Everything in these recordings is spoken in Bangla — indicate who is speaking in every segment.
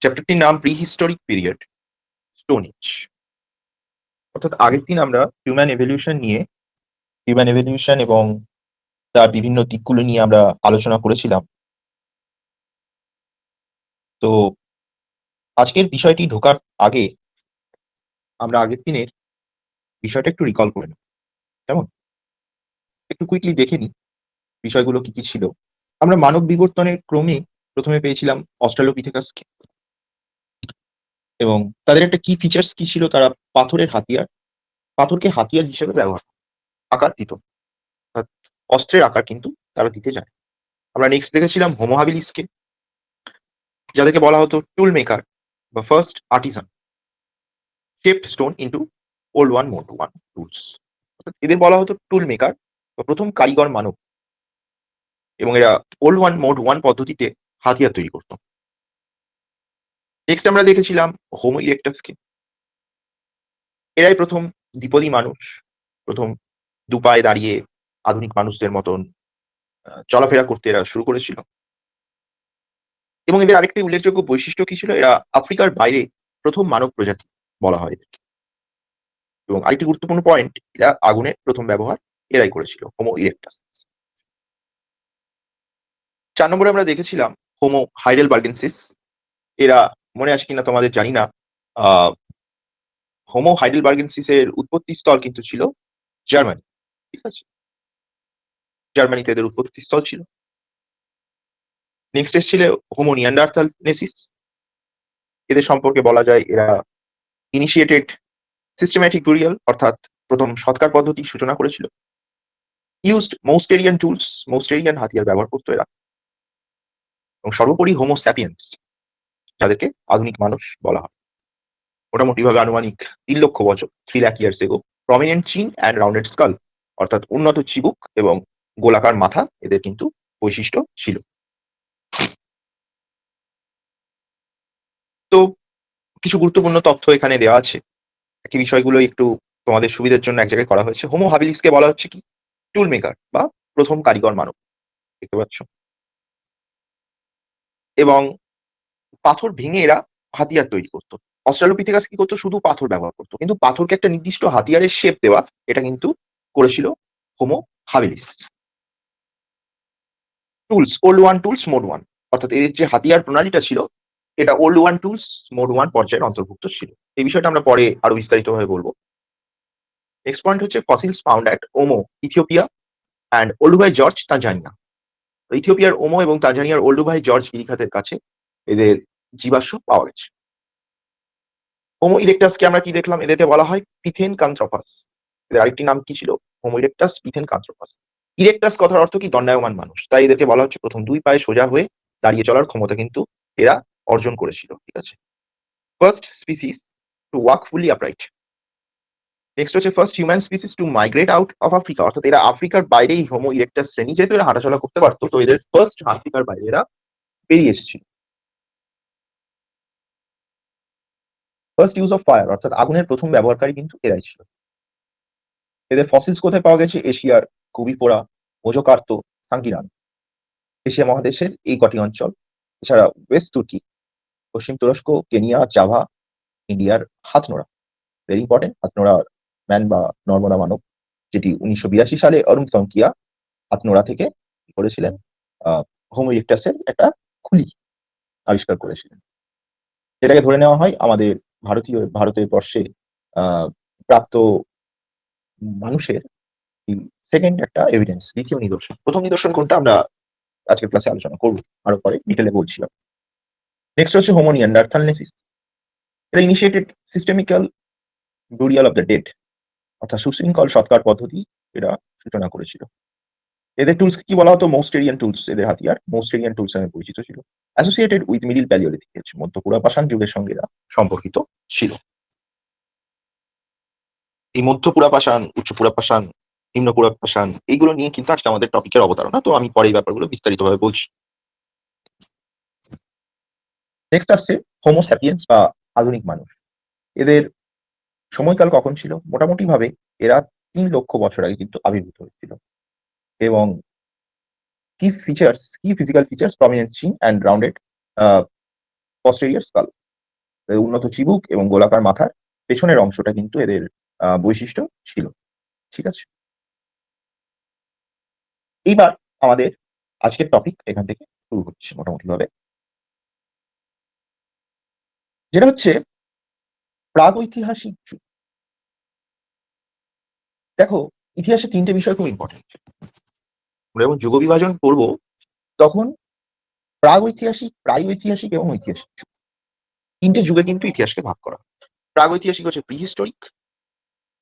Speaker 1: চ্যাপ্টারটির নাম প্রিহিস্টোরিক পিরিয়ড, স্টোন এজ। অর্থাৎ আগের দিন আমরা হিউম্যান এভলিউশন এবং তার বিভিন্ন দিকগুলো নিয়ে আমরা আলোচনা করেছিলাম। তো আজকের বিষয়টি ঢোকার আগে আমরা আগের দিনের বিষয়টা একটু রিকল করে নেব। কেমন? একটু কুইকলি দেখে নিই বিষয়গুলো কি কি ছিল। আমরা মানব বিবর্তনের ক্রমে প্রথমে পেয়েছিলাম অস্ট্রালোপিথেকাসকে, এবং তাদের একটা কি ফিচার্স কি ছিল, তারা পাথরের হাতিয়ার, পাথরকে হাতিয়ার হিসেবে ব্যবহার আকার দিত, অর্থাৎ অস্ত্রের আকার কিন্তু তারা দিতে যায়। আমরা নেক্সট দেখেছিলাম হোমো হাবিলিসকে, যাদেরকে বলা হতো টুল মেকার বা first artisan, shaped stone into old one mode one tools. অর্থাৎ এদের বলা হতো টুল মেকার বা প্রথম কারিগর মানব, এবং এরা ওল্ড ওয়ান মোড ওয়ান পদ্ধতিতে হাতিয়ার তৈরি করত। নেক্সট আমরা দেখেছিলাম হোমো ইরেক্টাসকে। এরাই প্রথম দ্বিপদী মানুষ, প্রথম দুপায়ে দাঁড়িয়ে আধুনিক মানুষদের মতন চলাফেরা করতে এরা শুরু করেছিল। এবং এদের আরেকটি উল্লেখযোগ্য বৈশিষ্ট্য কি ছিল, এরা আফ্রিকার বাইরে প্রথম মানব প্রজাতি বলা হয় এদেরকে। এবং আরেকটি গুরুত্বপূর্ণ পয়েন্ট, এরা আগুনের প্রথম ব্যবহার এরাই করেছিল, হোমো ইরেক্টাস। 4 নম্বরে আমরা দেখেছিলাম হোমো হাইডেলবার্গেনসিস। এরা মনে আছে কিনা তোমাদের জানি না, হোমো হাইডেলবার্গেনসিস এর উৎপত্তি স্থল কিন্তু ছিল জার্মানি। ঠিক আছে, জার্মানিতে এদের উৎপত্তি স্থল ছিল। নেক্সট এসেছিল হোমো নিয়ান্ডারথালনেসিস। এদের সম্পর্কে বলা যায় এরা ইনিশিয়েটেড সিস্টেম্যাটিক বুরিয়াল, অর্থাৎ প্রথম সৎকার পদ্ধতি সূচনা করেছিল। ইউজড মৌস্টেরিয়ান টুলস, মৌস্টেরিয়ান হাতিয়ার ব্যবহার করতো এরা। এবং সর্বোপরি হোমো স্যাপিয়েন্স, যাদেরকে আধুনিক মানুষ বলা হয়, মোটামুটি ভাবে আনুমানিক 3 লক্ষ বছর, 3 লাখ ইয়ার্স এগো, প্রমিনেন্ট চিন অ্যান্ড রাউন্ডেড স্কাল, অর্থাৎ উন্নত চিবুক এবং গোলাকার মাথা এদের কিন্তু বৈশিষ্ট্য ছিল। তো কিছু গুরুত্বপূর্ণ তথ্য এখানে দেওয়া আছে, বাকি বিষয়গুলো একটু তোমাদের সুবিধার জন্য এক জায়গায় করা হয়েছে। হোমো হাবিলিসকে বলা হচ্ছে কি টুল মেকার বা প্রথম কারিগর মানব, দেখতে পাচ্ছ। এবং পাথর ভেঙে এরা হাতিয়ার তৈরি করতো। অস্ট্রালোপিথেকাস কি করতো, শুধু পাথর ব্যবহার করতো, কিন্তু পাথরকে একটা নির্দিষ্ট হাতিয়ারের শেপ দেওয়া, এটা কিন্তু করেছিল Homo habilis. Tools, old one tools mode one, অর্থাৎ এদের যে হাতিয়ার প্রণালীটা ছিল, এটা old one tools mode one পর্যায়ের অন্তর্ভুক্ত ছিল। এই বিষয়টা আমরা পরে আরো বিস্তারিতভাবে বলবো। নেক্সট পয়েন্ট হচ্ছে fossils found at Omo, Ethiopia and Olduvai Gorge, Tanzania. ইথিওপিয়ার ওমো এবং তানজানিয়ার ওল্ডুভাই জর্জ গিরিখাতের কাছে এদের জীবাশ্ম পাওয়া গেছে। হোমো ইরেক্টাসকে আমরা কি দেখলাম, এদেরকে বলা হয় পিথেনকান্থ্রপাস। এদের আরেকটি নাম কি ছিল, হোমো ইরেক্টাস, পিথেনকান্থ্রপাস। ইরেক্টাস কথার অর্থ কি, দণ্ডায়মান মানুষ, তাই এদেরকে বলা হচ্ছে প্রথম 2 পায়ে সোজা হয়ে দাঁড়িয়ে চলার ক্ষমতা কিন্তু এরা অর্জন করেছিল। ঠিক আছে, first species to walk fully upright. Next হচ্ছে first human species to migrate out of Africa, অর্থাৎ এরা আফ্রিকার বাইরেই হোমো ইরেক্টাস শ্রেণী, যেহেতু এরা হাঁটাচলা করতে পারতো, তো এদের ফার্স্ট আফ্রিকার বাইরে এরা বেরিয়ে এসেছিল। ফার্স্ট ইউজ অফ ফায়ার, অর্থাৎ আগুনের প্রথম ব্যবহারকারী কিন্তু এরাই ছিল। এদের ফসিলস কোথায় পাওয়া গেছে, এশিয়ার কুবিপোরা, মোজোকার্তো, সাঙ্গিরান, এশিয়া মহাদেশের এই কটি অঞ্চল। এছাড়া ওয়েস্ট তুর্কি, পশ্চিম তুরস্ক, কেনিয়া, জাভা, ইন্ডিয়ার হাতনোড়া, ভেরি ইম্পর্টেন্ট, হাতনোড়ার ম্যান বা নর্মদা মানব, যেটি 1982 সালে অরুণ তঙ্কিয়া হাতনোড়া থেকে কি করেছিলেন, হোমো ইরেক্টাসের একটা খুলি আবিষ্কার করেছিলেন, যেটাকে ধরে নেওয়া হয় আমাদের ভারতের বর্ষে প্রাপ্ত মানুষের সেকেন্ড একটা এভিডেন্স, দ্বিতীয় নিদর্শন। প্রথম নিদর্শন কোনটা আমরা আজকের ক্লাসে আলোচনা করবো, আরো পরে ডিটেলে বলছিলাম। নেক্সট হচ্ছে হোমো নিয়ান্ডারথালনেসিস। এটা initiated systemical burial of the dead, অর্থাৎ সুশৃঙ্খল সৎকার পদ্ধতি এরা সূচনা করেছিল। এদের টুলস কি বলা হতো, মৌস্টেরিয়ান টুলস, এদের হাতিয়ার মৌস্টেরিয়ান টুলস নামে পরিচিত ছিল। অ্যাসোসিয়েটেড উইথ মিডিল প্যালিওলিথিক, মধ্য পুরাপাষাণ যুগের সঙ্গে এরা সম্পর্কিত ছিল। এই মধ্য পুরাপাষাণ, উচ্চ পুরাপাষাণ, নিম্ন পুরাপাষাণ, এইগুলো নিয়ে কিন্তু আজকে আমাদের টপিকের অবতারণা, তো আমি পরে এই ব্যাপারগুলো বিস্তারিতভাবে বলছি। নেক্সট আসছে হোমো স্যাপিয়েন্স বা আধুনিক মানুষ। এদের সময়কাল কখন ছিল, মোটামুটি ভাবে এরা 3 লক্ষ বছর আগে কিন্তু আবির্ভূত হয়েছিল। এবং কি ফিজিক্যাল ফিচার্স, প্রমিনেন্ট চিন অ্যান্ড রাউন্ডেড পস্টেরিয়র স্কাল। উন্নত চিবুক এবং গোলাকার মাথার পেছনের অংশটা কিন্তু এদের বৈশিষ্ট্য ছিল। ঠিক আছে? এইবার আমাদের আজকের টপিক এখান থেকে শুরু হচ্ছে মোটামুটিভাবে। যেটা হচ্ছে প্রাগৈতিহাসিক যুগ। দেখো, ইতিহাসে ৩ টে বিষয় খুব ইম্পোর্টেন্ট। আমরা যখন যুগ বিভাজন করব তখন প্রাগৈতিহাসিক, প্রাগৈতিহাসিক এবং ঐতিহাসিক যুগ। ৩ টে যুগে কিন্তু ইতিহাসকে ভাগ করা। প্রাগৈতিহাসিক হচ্ছে প্রিহিস্টোরিক,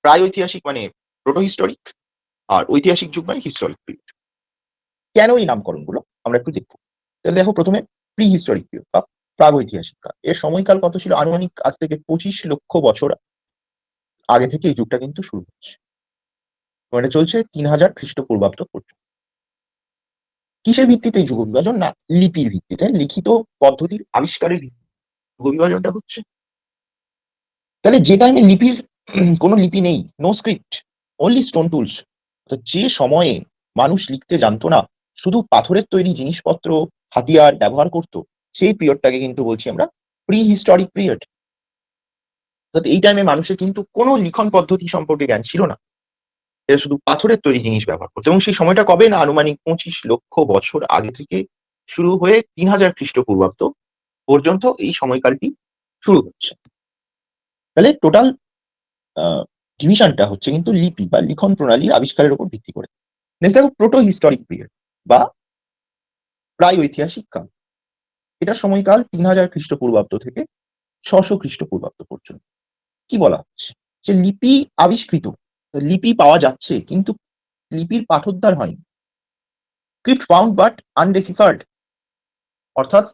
Speaker 1: প্রাগৈতিহাসিক মানে প্রোটোহিস্টোরিক, আর ঐতিহাসিক যুগ মানে হিস্টোরিক পিরিয়ড। কেন এই নামকরণগুলো আমরা একটু দেখব। তাহলে দেখো, প্রথমে প্রিহিস্টোরিক পিরিয়ড বা প্রাগৈতিহাসিক কাল। এর সময়কাল কত ছিল? আনুমানিক আজ থেকে ২৫ লক্ষ বছর আগে থেকে এই যুগটা কিন্তু শুরু হচ্ছে। এটা চলছে ৩০০০ খ্রিস্টপূর্বাব্দ পর্যন্ত। কিসের ভিত্তিতে এই যুগ বিভাজন? না, লিপির ভিত্তিতে, লিখিত পদ্ধতির আবিষ্কারের ভিত্তিতে যুগ বিভাজনটা হচ্ছে। তাহলে যে টাইমে লিপির কোনো লিপি নেই, no script, only stone tools, যে সময়ে মানুষ লিখতে জানতো না, শুধু পাথরের তৈরি জিনিসপত্র, হাতিয়ার ব্যবহার করত, সেই পিরিয়ডটাকে কিন্তু বলছি আমরা প্রি হিস্টোরিক পিরিয়ড। এই টাইমে মানুষের কিন্তু কোনো লিখন পদ্ধতি সম্পর্কে জ্ঞান ছিল না। এরা শুধু পাথরের তৈরি জিনিস ব্যবহার করতো এবং সেই সময়টা কবে? না, আনুমানিক ২৫ লক্ষ বছর আগে থেকে শুরু হয়ে ৩০০০ খ্রিস্টপূর্বাব্দ পর্যন্ত এই সময়কালটি শুরু হচ্ছে। তাহলে টোটাল ডিভিশনটা হচ্ছে কিন্তু লিপি বা লিখন প্রণালীর আবিষ্কারের উপর ভিত্তি করে। নেক্সট দেখো, প্রোটো হিস্টোরিক পিরিয়ড বা প্রায় ঐতিহাসিক কাল। এটার সময়কাল ৩০০০ খ্রিস্টপূর্বাব্দ থেকে ৬০০ খ্রিস্টপূর্বাব্দ পর্যন্ত। কি বলা হচ্ছে? যে লিপি আবিষ্কৃত, লিপি পাওয়া যাচ্ছে কিন্তু লিপির পাঠোদ্ধার হয়নি। Script found but undeciphered. অর্থাৎ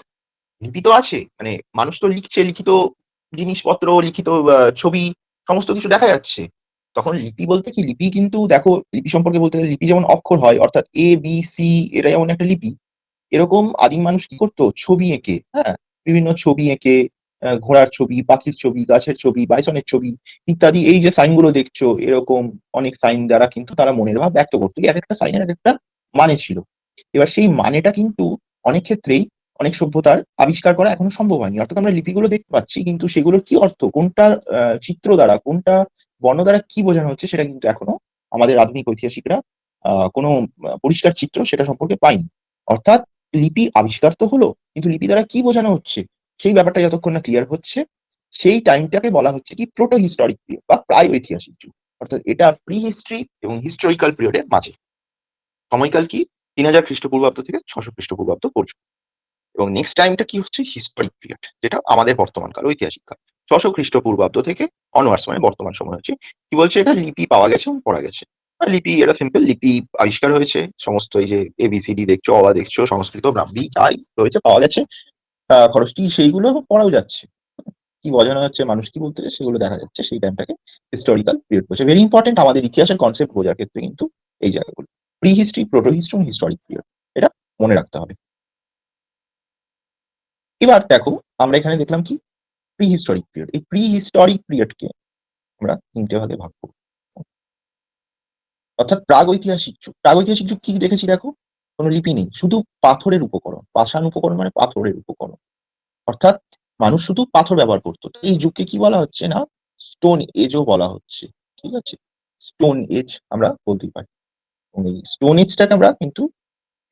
Speaker 1: লিপি তো আছে, মানে মানুষ তো লিখছে, লিখিত জিনিসপত্র, লিখিত ছবি সমস্ত কিছু দেখা যাচ্ছে। তখন লিপি বলতে কি? লিপি কিন্তু দেখো, লিপি সম্পর্কে বলতে গেলে লিপি যেমন অক্ষর হয়, অর্থাৎ এ বি সি, এটা যেমন একটা লিপি। এরকম আদিম মানুষ কি করতো? ছবি এঁকে, হ্যাঁ, বিভিন্ন ছবি এঁকে, ঘোড়ার ছবি, পাখির ছবি, গাছের ছবি, বাইসনের ছবি ইত্যাদি, এই যে সাইন গুলো দেখছো, এরকম অনেক সাইন দ্বারা কিন্তু তারা মনের ভাব ব্যক্ত করতো। এক একটা সাইনের এক একটা মানে ছিল। এবার সেই মানেটা কিন্তু অনেক ক্ষেত্রেই অনেক সভ্যতার আবিষ্কার করা এখনো সম্ভব হয়নি। অর্থাৎ আমরা লিপিগুলো দেখতে পাচ্ছি কিন্তু সেগুলোর কি অর্থ, কোনটা চিত্র দ্বারা, কোনটা বর্ণ দ্বারা কি বোঝানো হচ্ছে, সেটা কিন্তু এখনো আমাদের আধুনিক ঐতিহাসিকরা কোনো পরিষ্কার চিত্র সেটা সম্পর্কে পায়নি। অর্থাৎ লিপি আবিষ্কার তো হলো, কিন্তু লিপি দ্বারা কি বোঝানো হচ্ছে সেই ব্যাপারটা যতক্ষণ না ক্লিয়ার হচ্ছে, সেই টাইমটাকে বলা হচ্ছে কি প্রোটো হিস্টোরিক পিরিয়ড বা প্রায় ঐতিহাসিক যুগ। অর্থাৎ এটা প্রি হিস্ট্রি এবং হিস্টোরিক্যাল পিরিয়ডের মাঝে। সময়কাল কি? ৩০০০ খ্রিস্টপূর্বাব্দ থেকে ৬০০ খ্রিস্টপূর্বাব্দ পর্যন্ত। এবং নেক্সট টাইমটা কি হচ্ছে? হিস্টোরিক পিরিয়ড, যেটা আমাদের বর্তমান কাল, ঐতিহাসিক কাল। ৬০০ খ্রিস্টপূর্বাব্দ থেকে অনওয়ার্ডস, মানে বর্তমান সময় হচ্ছে। কি বলছে? এটা লিপি পাওয়া গেছে এবং পড়া গেছে। আর লিপি, এটা সিম্পল, লিপি আবিষ্কার হয়েছে। সমস্ত এই যে এবিসিডি দেখছো, অ আ দেখছো, সংস্কৃত, ব্রাহ্মী যাই রয়েছে পাওয়া গেছে। খরচটি সেইগুলো পড়াও যাচ্ছে। কি বোঝানো হচ্ছে, মানুষ কি বলতে চায় সেগুলো দেখা যাচ্ছে। সেই টাইমটাকে হিস্টোরিক্যাল পিরিয়ড বলছে। ভেরি ইম্পর্টেন্ট আমাদের ইতিহাসের কনসেপ্ট বোঝার ক্ষেত্রে কিন্তু এই জায়গাগুলো। প্রি হিস্ট্রি, প্রোটো হিস্ট্রি এবং হিস্টোরিক পিরিয়ড, এটা মনে রাখতে হবে। এবার দেখো, আমরা এখানে দেখলাম কি? Pre historic period. এই প্রি হিস্টোরিক পিরিয়ডকে আমরা ৩ টে ভাগে ভাগ করব। অর্থাৎ প্রাগৈতিহাসিক যুগ। প্রাগৈতিহাসিক যুগ কি দেখেছি দেখো? কোনো লিপি নেই, শুধু পাথরের উপকরণ। পাষাণ উপকরণ মানে পাথরের উপকরণ। অর্থাৎ মানুষ শুধু পাথর ব্যবহার করতো। এই যুগকে কি বলা হচ্ছে? না, স্টোন এজও বলা হচ্ছে। ঠিক আছে? স্টোন এজ আমরা বলতেই পারি। এবং এই স্টোন এজটাকে আমরা কিন্তু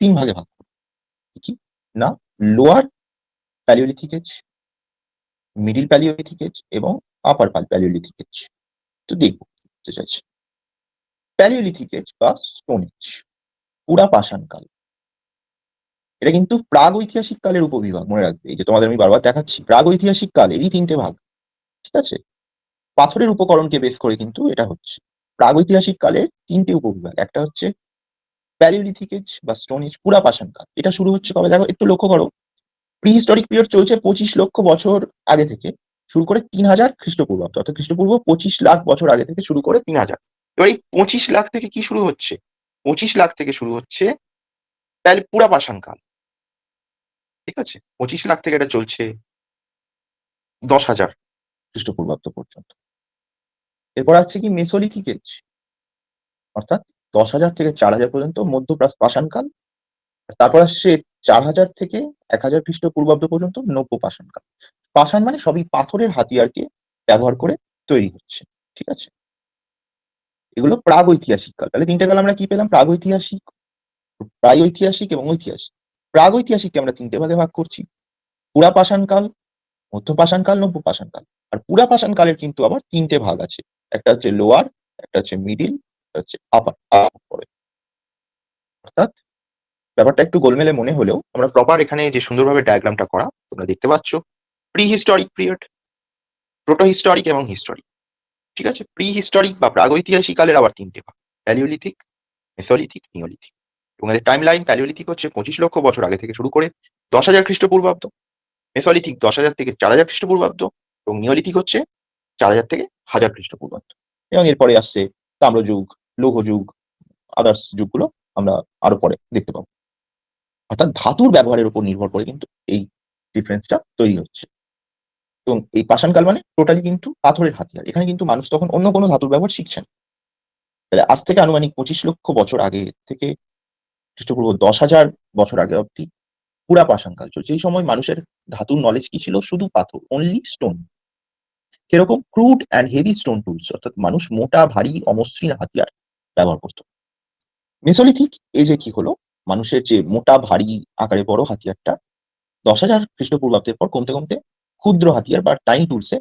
Speaker 1: ৩ ভাগে ভাগ করব। কি? না, lower palaeolithic age, middle palaeolithic age এবং আপার প্যালিওলিথিক এজ। তো দেখবো কি বলতে চাইছি। প্যালিওলিথিক এজ বা স্টোন এজ, পুরা পাষাণ কাল। এটা কিন্তু প্রাগৈতিহাসিক কালের উপবিভাগ, মনে রাখবে। এই যে তোমাদের আমি বারবার দেখাচ্ছি, প্রাগৈতিহাসিক কালেরই ৩ টে ভাগ। ঠিক আছে? পাথরের উপকরণকে বেস করে কিন্তু এটা হচ্ছে। প্রাগৈতিহাসিক কালের ৩ টে উপবিভাগ। একটা হচ্ছে প্যালিওলিথিক এজ বা স্টোন এজ, পুরা পাষাণ কাল। এটা শুরু হচ্ছে কবে? দেখো, একটু লক্ষ্য করো। প্রি হিস্টোরিক পিরিয়ড চলছে ২৫ লক্ষ বছর আগে থেকে শুরু করে ৩০০০ খ্রিস্টপূর্বাব্দ, অর্থাৎ খ্রিস্টপূর্ব ২৫ লাখ বছর আগে থেকে শুরু করে ৩০০০। এবার এই ২৫ লাখ থেকে কি শুরু হচ্ছে? ২৫ লাখ থেকে শুরু হচ্ছে পুরা পাষাণ কাল। ঠিক আছে? ২৫ লাখ থেকে এটা চলছে ১০,০০০ খ্রিস্টপূর্বাব্দ পর্যন্ত। এরপর আসছে কি? মেসোলিথিক এজ, অর্থাৎ ১০,০০০ থেকে ৪,০০০ পর্যন্ত মধ্য পাষাণ কাল। তারপর আসছে 4000 থেকে 1000 খ্রিস্টপূর্বাব্দ পর্যন্ত নব্য পাষাণ কাল। পাষাণ মানে সবই পাথরের হাতিয়ারকে ব্যবহার করে তৈরি হচ্ছে। ঠিক আছে? এগুলো প্রাগৈতিহাসিক কাল। তাহলে ৩ টে কাল আমরা কি পেলাম? প্রাগৈতিহাসিক, প্রাগৈতিহাসিক এবং ঐতিহাসিক। প্রাগৈতিহাসিককে আমরা ৩ টে ভাগে ভাগ করছি। পুরাপাষাণ কাল, মধ্যপাষাণ কাল, নব্য পাষাণ কাল। আর পুরাপাষাণ কালের কিন্তু আবার ৩ টে ভাগ আছে। একটা হচ্ছে লোয়ার, একটা হচ্ছে মিডল, একটা হচ্ছে আপার। পরে অর্থাৎ ব্যাপারটা একটু গোলমেলে মনে হলেও আমরা প্রপার এখানে যে সুন্দরভাবে ডায়াগ্রামটা করা তোমরা দেখতে পাচ্ছ, pre historic period, proto historic এবং হিস্টোরিক। ঠিক আছে? প্রি হিস্টোরিক বা প্রাগৈতিহাসিক কালের আবার ৩ টে ভাগ। Palaeolithic, mesolithic, neolithic. এবং এদের টাইম লাইন প্যালিওলিথিক হচ্ছে ২৫ লক্ষ বছর আগে থেকে শুরু করে ১০,০০০ খ্রিস্টপূর্বাব্দ। মেসোলিথিক ১০,০০০ থেকে ৪,০০০ খ্রিস্টপূর্বাব্দ এবং নিওলিথিক হচ্ছে ৪,০০০ থেকে ১,০০০ খ্রিস্টপূর্বাব্দ। এবং এরপরে আসছে তাম্রযুগ, লৌহযুগ, আদার্স যুগগুলো আমরা আরো পরে দেখতে পাবো। অর্থাৎ ধাতুর ব্যবহারের উপর নির্ভর করে কিন্তু এই ডিফারেন্সটা তৈরি হচ্ছে। এবং এই পাষাণকাল মানে টোটালি কিন্তু পাথরের হাতিয়ার। এখানে কিন্তু মানুষ তখন অন্য কোনো ধাতুর ব্যবহার শিখছে না। তাহলে আজ থেকে আনুমানিক ২৫ লক্ষ বছর আগে থেকে খ্রিস্টপূর্ব ১০,০০০ বছর আগে অব্দি পুরা পাষাণকাল চলছে। এই সময় মানুষের ধাতুর নলেজ কি ছিল? শুধু পাথর, অনলি স্টোন। কিরকম? Crude and heavy stone tools, অর্থাৎ মানুষ মোটা, ভারী, অমসৃণ হাতিয়ার ব্যবহার করত। মেসোলিথিক এজে কি হলো? মানুষের যে মোটা, ভারী আকারে বড় হাতিয়ারটা ১০,০০০ খ্রিস্টপূর্বাব্দের পর কমতে, কমতে ক্ষুদ্র হাতিয়ার বা টাইনি টুলসে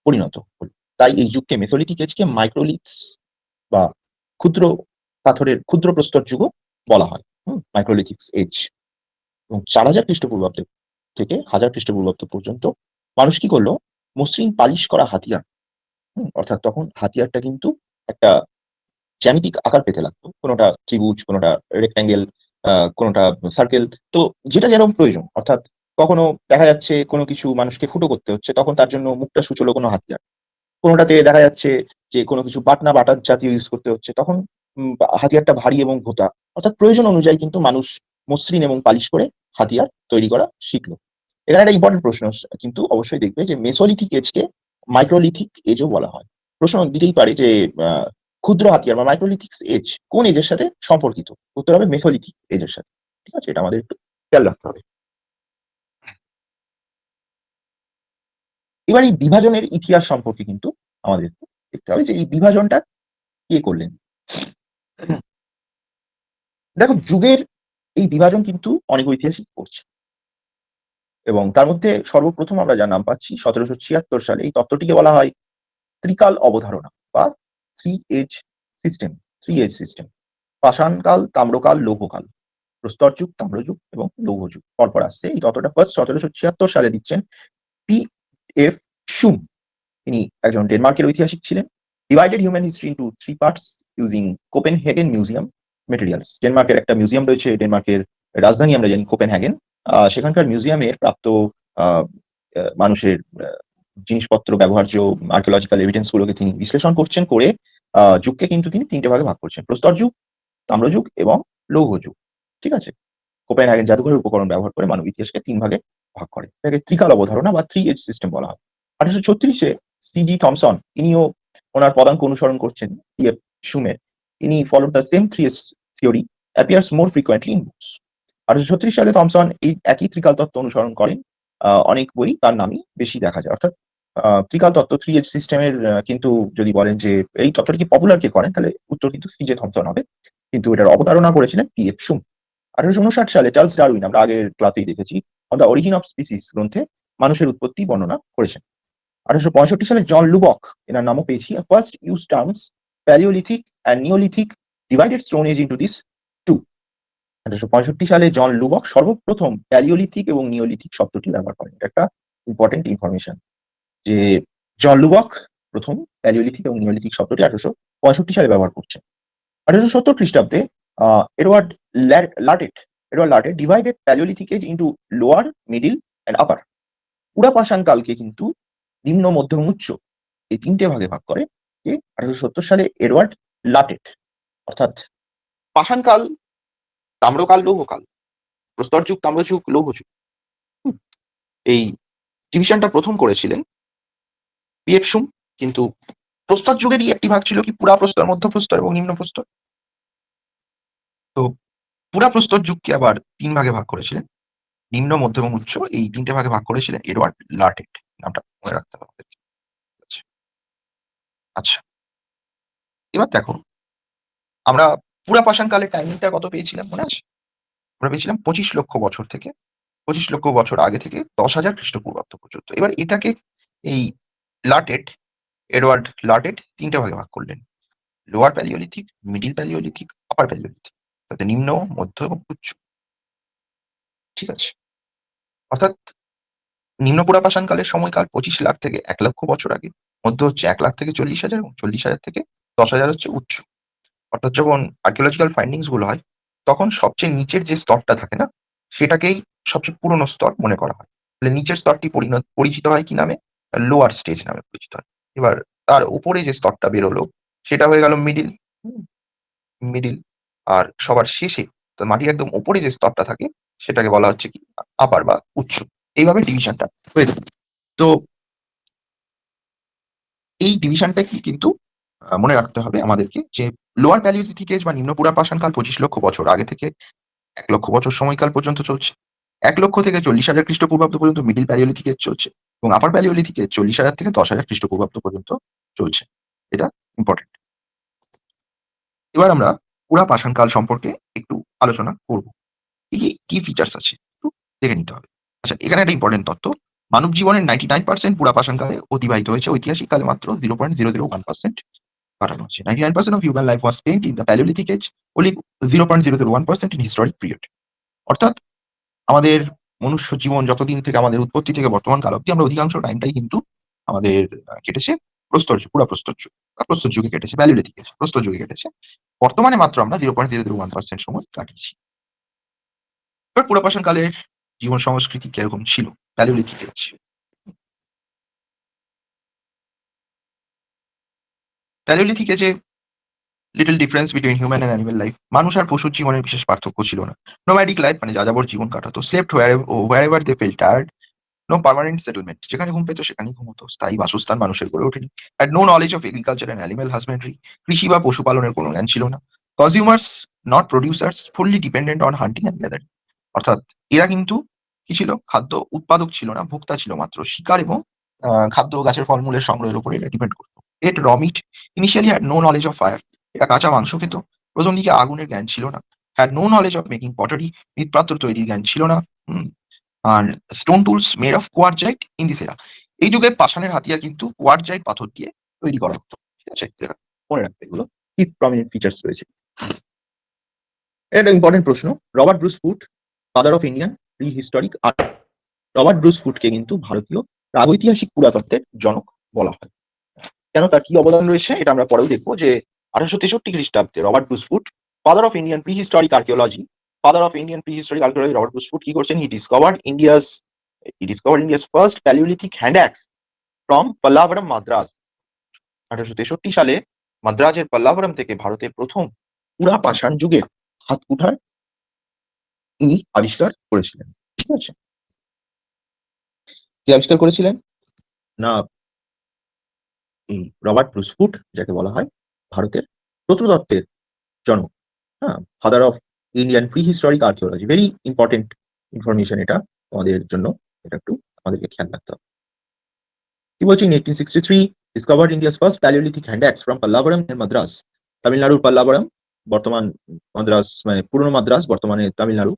Speaker 1: পরিণত হল। তাই এই যুগকে মেসোলিথিক এজকে মাইক্রোলিথস বা ক্ষুদ্র পাথরের ক্ষুদ্র প্রস্তর যুগও বলা হয়। মাইক্রোলিথিক্স এজ। এবং ৪,০০০ খ্রিস্টপূর্বাব্দ থেকে ১,০০০ খ্রিস্টপূর্বাব্দ পর্যন্ত মানুষ কি করলো? মসৃণ পালিশ করা হাতিয়ার, অর্থাৎ তখন হাতিয়ারটা কিন্তু একটা জ্যামিতিক আকার পেতে লাগতো। কোনোটা ত্রিভুজ, কোনোটা রেক্ট্যাঙ্গেল, কোনোটা সার্কেল। তো যেটা যেরকম প্রয়োজন। অর্থাৎ কখনো দেখা যাচ্ছে কোনো কিছু মানুষকে ফুটো করতে হচ্ছে, তখন তার জন্য মুখটা সুচলো কোনো হাতিয়ার। কোনোটাতে দেখা যাচ্ছে যে কোনো কিছু বাটনা বাটার জাতীয় ইউজ করতে হচ্ছে, তখন হাতিয়ারটা ভারী এবং ভোঁতা। অর্থাৎ প্রয়োজন অনুযায়ী কিন্তু মানুষ মসৃণ এবং পালিশ করে হাতিয়ার তৈরি করা শিখলো। এখানে একটা ইম্পর্টেন্ট প্রশ্ন কিন্তু অবশ্যই দেখবে যে মেসোলিথিক এজকে মাইক্রোলিথিক এজও বলা হয়। প্রশ্ন দিতেই পারে যে ক্ষুদ্র হাতিয়ার বা মাইক্রোলিথিক এজ কোন এজের সাথে সম্পর্কিত? উত্তর হবে মেসোলিথিক এজের সাথে। ঠিক আছে? এটা আমাদের একটু খেয়াল রাখতে হবে। এবার এই বিভাজনের ইতিহাস সম্পর্কে কিন্তু আমাদের একটু দেখতে হবে যে এই বিভাজনটা কে করলেন? দেখো, যুগের এই বিভাজন কিন্তু অনেক ঐতিহাসিক করছে এবং তার মধ্যে সর্বপ্রথম আমরা যার নাম পাচ্ছি ১৭৭৬ সালে, এই তত্ত্বটিকে বলা হয় ত্রিকাল অবধারণা বা three age system. Three age system. পাষাণকাল, তাম্রকাল, লৌহকাল, প্রস্তরযুগ, তাম্রযুগ এবং লৌহযুগ পরপর আসছে। এই তত্ত্বটা ফার্স্ট ১৭৭৬ সালে দিচ্ছেন পি এফ শুম। তিনি একজন ডেনমার্কের ঐতিহাসিক ছিলেন। Divided human history into 3 parts using Copenhagen museum materials. ডেনমার্কের একটা মিউজিয়াম রয়েছে, ডেনমার্কের রাজধানী আমরা জানি কোপেনহেগেন। সেখানকার মিউজিয়ামের প্রাপ্ত আ আ মানুষের জিনিসপত্র, ব্যবহার্য আর্কিওলজিক্যাল এভিডেন্স গুলোকে তিনি বিশ্লেষণ করছেন, করে যুগকে কিন্তু তিনি ৩ টে ভাগে ভাগ করছেন। প্রস্তর যুগ, তাম্রযুগ এবং লৌহযুগ। ঠিক আছে? কোপেনহেগেন জাদুঘরের উপকরণ ব্যবহার করে মানব ইতিহাসকে ৩ ভাগে ভাগ করে। এটাকে ত্রিকাল অবধারণা বা থ্রি এজ সিস্টেম বলা হয়। ১৮৩৬ সি.জি. থমসন, ইনিও ওনার পদাঙ্ক অনুসরণ করছেন পি.এফ. শুমের। তিনি followed the same three age theory appears more frequently in books. ১৮৩৬ সালে থমসন এই একই ত্রিকাল তত্ত্ব অনুসরণ করেন। অনেক বই তার নামই বেশি দেখা যায়। অর্থাৎ ত্রিকাল তত্ত্ব, থ্রি এজ সিস্টেমের কিন্তু যদি বলেন যে এই তত্ত্বটি কি পপুলার কে করেন? তাহলে উত্তর কিন্তু সি.জে. থমসন হবে। কিন্তু এটার অবতারণা করেছিলেন পি.এফ. শুম। ১৮৫৯ সালে চার্লস ডারউইন, আমরা আগের ক্লাসেই দেখেছি, on the origin of species গ্রন্থে মানুষের উৎপত্তি বর্ণনা করেছেন। ১৮৬৫ সালে জন লুবক, এনার নামও পেয়েছি, first use terms palaeolithic and neolithic divided stone age into this two. ১৮৬৫ সালে জন লুবক সর্বপ্রথম প্যালিওলিথিক এবং নিওলিথিক শব্দটি ব্যবহার করেন। এটা একটা ইম্পর্টেন্ট ইনফরমেশন যে জন লুবক প্রথম প্যালিওলিথিক এবং নিওলিথিক শব্দটি ১৮৬৫ সালে ব্যবহার করছেন। ১৮৭০ খ্রিস্টাব্দে আ Edward Lartet Edward Lartet divided palaeolithic age into lower, middle and upper. পুরা পাষাণ কালকে কিন্তু নিম্ন, মধ্য এবং উচ্চ এই ৩ টে ভাগে ভাগ করে কে? ১৮৭০ সালে এডওয়ার্ড লাটেট। অর্থাৎ পাষাণকাল, তাম্রকাল, লৌহকাল, প্রস্তরযুগ, তাম্রযুগ, লৌহযুগ। হুম? এই ডিভিশনটা প্রথম করেছিলেন পি.এফ. শুম। কিন্তু প্রস্তর যুগেরই একটি ভাগ ছিল কি পুরা প্রস্তর, মধ্য প্রস্তর এবং নিম্ন প্রস্তর। তো পুরাপ্রস্তর যুগকে আবার ৩ ভাগে ভাগ করেছিলেন। নিম্ন, মধ্য এবং উচ্চ, এই ৩ টে ভাগে ভাগ করেছিলেন এডওয়ার্ড লাটেট। নামটা মনে রাখতে হবে আমাদেরকে। আচ্ছা, আচ্ছা। এবার দেখো আমরা পুরাপাষাণ কালের টাইমিংটা কত পেয়েছিলাম মনে আছে? আমরা পেয়েছিলাম ২৫,০০,০০০ বছর থেকে ২৫,০০,০০০ বছর আগে থেকে ১০,০০০ খ্রিস্টপূর্বাব্দ পর্যন্ত। এবার এটাকে এই লাটেট, এডওয়ার্ড লাটেট ৩ টে ভাগে ভাগ করলেন। লোয়ার প্যালিওলিথিক, মিডল প্যালিওলিথিক, আপার প্যালিওলিথিক। তাতে নিম্ন, মধ্য এবং উচ্চ। ঠিক আছে? অর্থাৎ নিম্ন পুরাপাষাণ কালের সময়কাল ২৫,০০,০০০ থেকে ১,০০,০০০ বছর আগে। মধ্য হচ্ছে ১,০০,০০০ থেকে ৪০,০০০ এবং ৪০,০০০ থেকে ১০,০০০ হচ্ছে উচ্চ। অর্থাৎ যখন আর্কিওলজিক্যাল ফাইন্ডিংস গুলো হয়, তখন সবচেয়ে নিচের যে স্তরটা থাকে না? সেটাকেই সবচেয়ে পুরনো স্তর মনে করা হয়। তাহলে নিচের স্তরটি পরিচিত হয় কি নামে? লোয়ার স্টেজ নামে পরিচিত হয়। এবার তার উপরে যে স্তরটা বেরোলো, সেটা হয়ে গেল মিডল, মিডল। আর সবার শেষে তো মাটির একদম উপরে যে স্তরটা থাকে, সেটাকে বলা হচ্ছে কি? আপার বা উচ্চ। এইভাবে ডিভিশনটা হয়ে থাকে। তো এই ডিভিশনটা কি কিন্তু মনে রাখতে হবে আমাদেরকে যে লোয়ার প্যালিওলিথিক এজ বা নিম্ন পুরাপাষাণ কাল ২৫,০০,০০০ বছর আগে থেকে ১,০০,০০০ বছর সময়কাল পর্যন্ত চলছে। ১,০০,০০০ থেকে ৪০,০০০ খ্রিস্টপূর্বাব্দ পর্যন্ত মিডল প্যালিওলিথিক এজ চলছে এবং আপার প্যালিওলিথিক এজ ৪০,০০০ থেকে ১০,০০০ খ্রিস্টপূর্বাব্দ পর্যন্ত চলছে। এটা ইম্পর্টেন্ট। এবার আমরা পুরাপাষাণ কাল সম্পর্কে একটু আলোচনা করব। কি ফিচার্স আছে একটু দেখে নিতে হবে। আচ্ছা, এখানে একটা ইম্পর্টেন্ট তথ্য। মানব জীবনের 99% পুরাপাষাণ কালে অতিবাহিত হয়েছে। ঐতিহাসিক কালে মাত্র 0.001% কাটানো হচ্ছে। 99% of human life was spent in the Paleolithic age, only 0.001% in historic period. অর্থাৎ আমাদের মনুষ্য জীবন যতদিন থেকে আমাদের উৎপত্তি থেকে বর্তমান কাল অব্দি আমরা অধিকাংশ টাইমটাই কিন্তু আমাদের কেটেছে পুরাপ্রস্তর যুগ বা প্রস্তর যুগে কেটেছে, প্যালিওলিথিক এজ, প্রস্তর যুগে কেটেছে। বর্তমানে মাত্র আমরা 0.001% সময় কাটিয়েছি। এবার পুরাপাষাণ কালের জীবন সংস্কৃতি কিরকম ছিল? Palaeolithic age. প্যালিওলিথিক এজে little difference between human and animal life. মানুষ আর পশুর জীবনের বিশেষ পার্থক্য ছিল না। নোম্যাডিক লাইফ মানে যাযাবর জীবন কাটাতো। Slept wherever they felt tired. No permanent settlement. যেখানে ঘুম পেত সেখানেই ঘুমোতো। স্থায়ী বাসস্থান মানুষের গড়ে ওঠেনি। Had no knowledge of agriculture and animal husbandry. কৃষি বা পশুপালনের কোনো জ্ঞান ছিল না। Consumers not producers, fully dependent on hunting and gathering. অর্থাৎ এরা কিন্তু কি ছিল? খাদ্য উৎপাদক ছিল না, ভোক্তা ছিল মাত্র। শিকার এবং খাদ্য গাছের ফলমূলের সংগ্রহের উপর এরা ডিপেন্ড করত। Ate raw meat initially had no knowledge of fire. এরা কাঁচা মাংস খেত। প্রথম দিকে আগুনের জ্ঞান ছিল না। Had no knowledge of making pottery. মৃৎপাত্র তৈরির জ্ঞান ছিল না। হুম। আর stone tools made of quartzite in this era. এই যুগে পাষাণের হাতিয়ার কিন্তু কোয়ারজাইট পাথর দিয়ে তৈরি করা হতো। ঠিক আছে? মনে রাখবে এগুলো কি প্রমিনেন্ট ফিচার্স রয়েছে। এটা একটা ইম্পর্টেন্ট প্রশ্ন। Robert Bruce Foote, father of Indian prehistoric art. Robert Bruce ফুটকে কিন্তু ভারতীয় প্রাগৈতিহাসিক পুরাতত্ত্বের জনক বলা হয়। কেন, তার কি অবদান রয়েছে এটা আমরা পরেও দেখবো যে ১৮৬৩ খ্রিস্টাব্দে Robert Bruce Foote, father of Indian prehistoric archaeology, Robert Bruce Foote কি করছেন? He discovered India's first palaeolithic hand axe from Pallavaram, Madras. ১৮৬৩ সালে মাদ্রাজের পল্লাভরম থেকে ভারতের প্রথম পুরাপাষাণ যুগের হাত কুঠার ইনি আবিষ্কার করেছিলেন। ঠিক আছে? কি আবিষ্কার করেছিলেন? না, এই রবার্ট ব্রুস ফুট, যাকে বলা হয় ভারতের প্রত্নতত্ত্বের জনক, হ্যাঁ, father of Indian prehistoric archaeology. Very important information এটা আমাদের জন্য। এটা একটু আমাদেরকে খেয়াল রাখতে হবে। কি বলছি? In 1863 discovered India's first palaeolithic hand axe from Pallavaram and Madras. তামিলনাড়ুর পল্লাভরম, বর্তমান মাদ্রাজ মানে পুরনো মাদ্রাজ, বর্তমানে তামিলনাড়ু,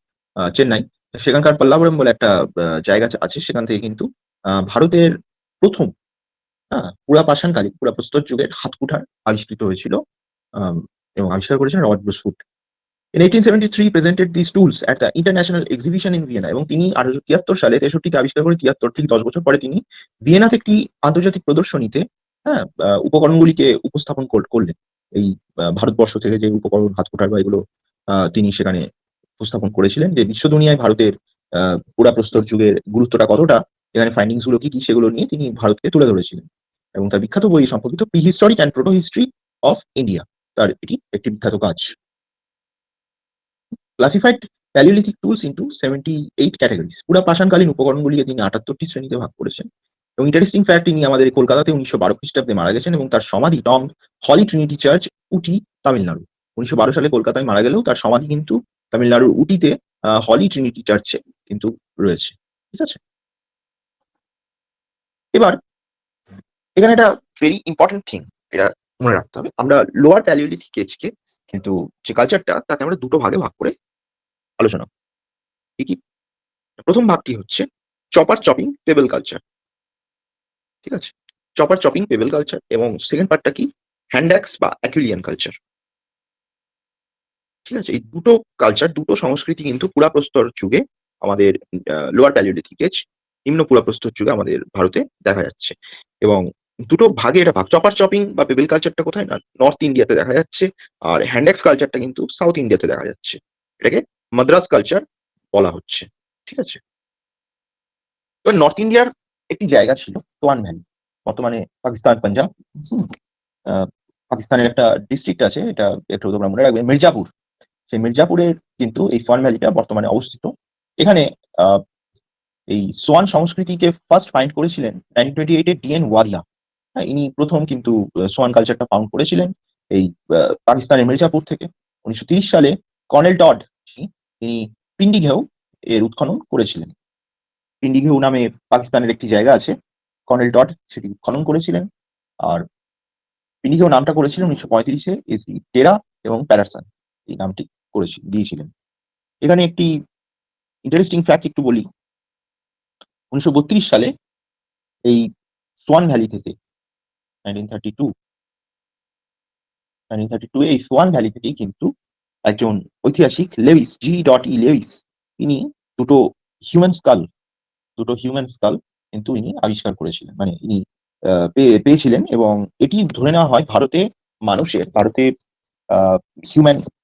Speaker 1: চেন্নাই। সেখানকার পল্লাভরম বলে একটা জায়গা আছে, সেখান থেকে কিন্তু ভারতের প্রথম পুরাপাষাণকালীন পুরাপ্রস্তর যুগের হাতকুঠার আবিষ্কৃত হয়েছিল এবং আবিষ্কার করেছেন Robert Bruce foot. In 1873 presented these tools at the International Exhibition in Vienna, এবং তিনি 1873 সালে 63তে আবিষ্কার করে 73 ঠিক 10 বছর পরে তিনি ভিয়েনাতে একটি আন্তর্জাতিক প্রদর্শনীতে উপকরণগুলিকে উপস্থাপন করলেন। এই ভারতবর্ষ থেকে যে উপকরণ হাতকুঠার বা এগুলো তিনি সেখানে উপস্থাপন করেছিলেন যে বিশ্ব দুনিয়ায় ভারতের পুরাপ্রস্তর যুগের গুরুত্বটা কতটা, এখানে ফাইন্ডিংস গুলো কি সেগুলো নিয়ে তিনি ভারতকে তুলে ধরেছিলেন। এবং তার বিখ্যাত বই সম্পর্কিত prehistoric and protohistory of India, তার এটি একটি বিখ্যাত কাজ। Classified palaeolithic tools into 78 categories. পুরাপাষাণকালীন উপকরণগুলিকে তিনি ৭৮টি শ্রেণীতে ভাগ করেছেন। এবং ইন্টারেস্টিং ফ্যাক্ট, তিনি আমাদের কলকাতাতে ১৯১২ খ্রিস্টাব্দে মারা গেছেন এবং তার সমাধি টম্ব হলি ট্রিনিটি চার্চ, উটি, তামিলনাড়ু। 1912 সালে কলকাতায় মারা গেলেও তার সমাধি কিন্তু তামিলনাড়ুর উটিতে হলি ট্রিনিটি চার্চে কিন্তু রয়েছে। ঠিক আছে? এবার এখানে একটা ভেরি ইম্পোর্টেন্ট থিং এটা মনে রাখতে হবে। আমরা লোয়ার প্যালিওলিথিক এজকে কিন্তু যে কালচারটা তাকে আমরা দুটো ভাগে ভাগ করে আলোচনা করব। কি, কি? প্রথম ভাগটি হচ্ছে চপার চপিং পেবল কালচার। ঠিক আছে? চপার চপিং পেবল কালচার এবং সেকেন্ড পার্টটা কি? হ্যান্ড অ্যাক্স বা অ্যাকুইলিয়ান কালচার। ঠিক আছে? এই দুটো কালচার, দুটো সংস্কৃতি কিন্তু পুরাপ্রস্তর যুগে আমাদের লোয়ার প্যালিওলিথিক এজ, নিম্ন পুরাপ্রস্তর যুগে আমাদের ভারতে দেখা যাচ্ছে। এবং দুটো ভাগে এটা ভাগ। চপার চপিং বা পেবল কালচারটা কোথায়? না নর্থ ইন্ডিয়াতে দেখা যাচ্ছে। আর হ্যান্ড অ্যাক্স কালচারটা কিন্তু সাউথ ইন্ডিয়াতে দেখা যাচ্ছে। এটাকে মাদ্রাস কালচার বলা হচ্ছে। ঠিক আছে? এবার নর্থ ইন্ডিয়ার একটি জায়গা ছিল সোয়ান ভ্যালি। বর্তমানে পাকিস্তান, পাঞ্জাব। হুম? আ পাকিস্তানের একটা ডিস্ট্রিক্ট আছে, এটা একটু তোমরা মনে রাখবে, মির্জাপুর। সেই মির্জাপুরে কিন্তু এই সোয়ান ভ্যালিটা বর্তমানে অবস্থিত। এখানে আ এই সোয়ান সংস্কৃতিকে ফার্স্ট ফাইন্ড করেছিলেন 1928 এ ডি.এন. ওয়াদিয়া। হ্যাঁ? ইনি ১ম কিন্তু সোয়ান কালচারটা ফাউন্ড করেছিলেন এই আ পাকিস্তানের মির্জাপুর থেকে। ১৯৩০ সালে কর্নেল টড তিনি পিন্ডিঘেউ এর উৎখনন করেছিলেন। পিন্ডিঘেউ নামে পাকিস্তানের একটি জায়গা আছে। কর্নেল টড সেটি খনন করেছিলেন। আর পিন্ডিঘেউ নামটা করেছিলেন ১৯৩৫ এ এস.বি. টেরা এবং প্যাটারসন এই নামটি দিয়েছিলেন। এখানে একটি ইন্টারেস্টিং ফ্যাক্ট একটু বলি। ১৯৩২ সালে এই সোয়ান ভ্যালি থেকে 1932 1932 এই সোয়ান ভ্যালি থেকেই কিন্তু একজন ঐতিহাসিক লেউইস, জি.ই. লেউইস, তিনি দুটো হিউম্যান স্কাল হিউম্যান স্কাল কিন্তু ইনি আবিষ্কার করেছিলেন। মানে ইনি পেয়েছিলেন এবং এটি ধরে নেওয়া হয় ভারতে আ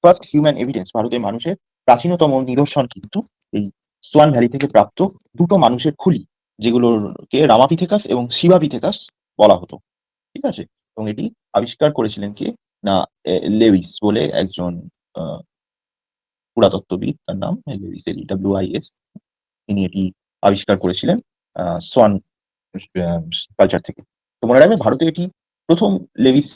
Speaker 1: ফার্স্ট হিউম্যান এভিডেন্স, ভারতের মানুষের প্রাচীনতম নিদর্শন কিন্তু এই সোয়ান ভ্যালি থেকে প্রাপ্ত দুটো মানুষের খুলি, যেগুলোকে রামাপিথেকাস এবং শিবাপিথেকাস বলা হতো। ঠিক আছে? এবং এটি আবিষ্কার করেছিলেন কে? না লেউইস বলে একজন আ পুরাতত্ত্ববিদ, তার নাম লেউইস, LEWIS। তিনি এটি আবিষ্কার করেছিলেন সোয়ান আ কালচার থেকে। তো মনে রাখবে ভারতে এটি ১ম লেউইস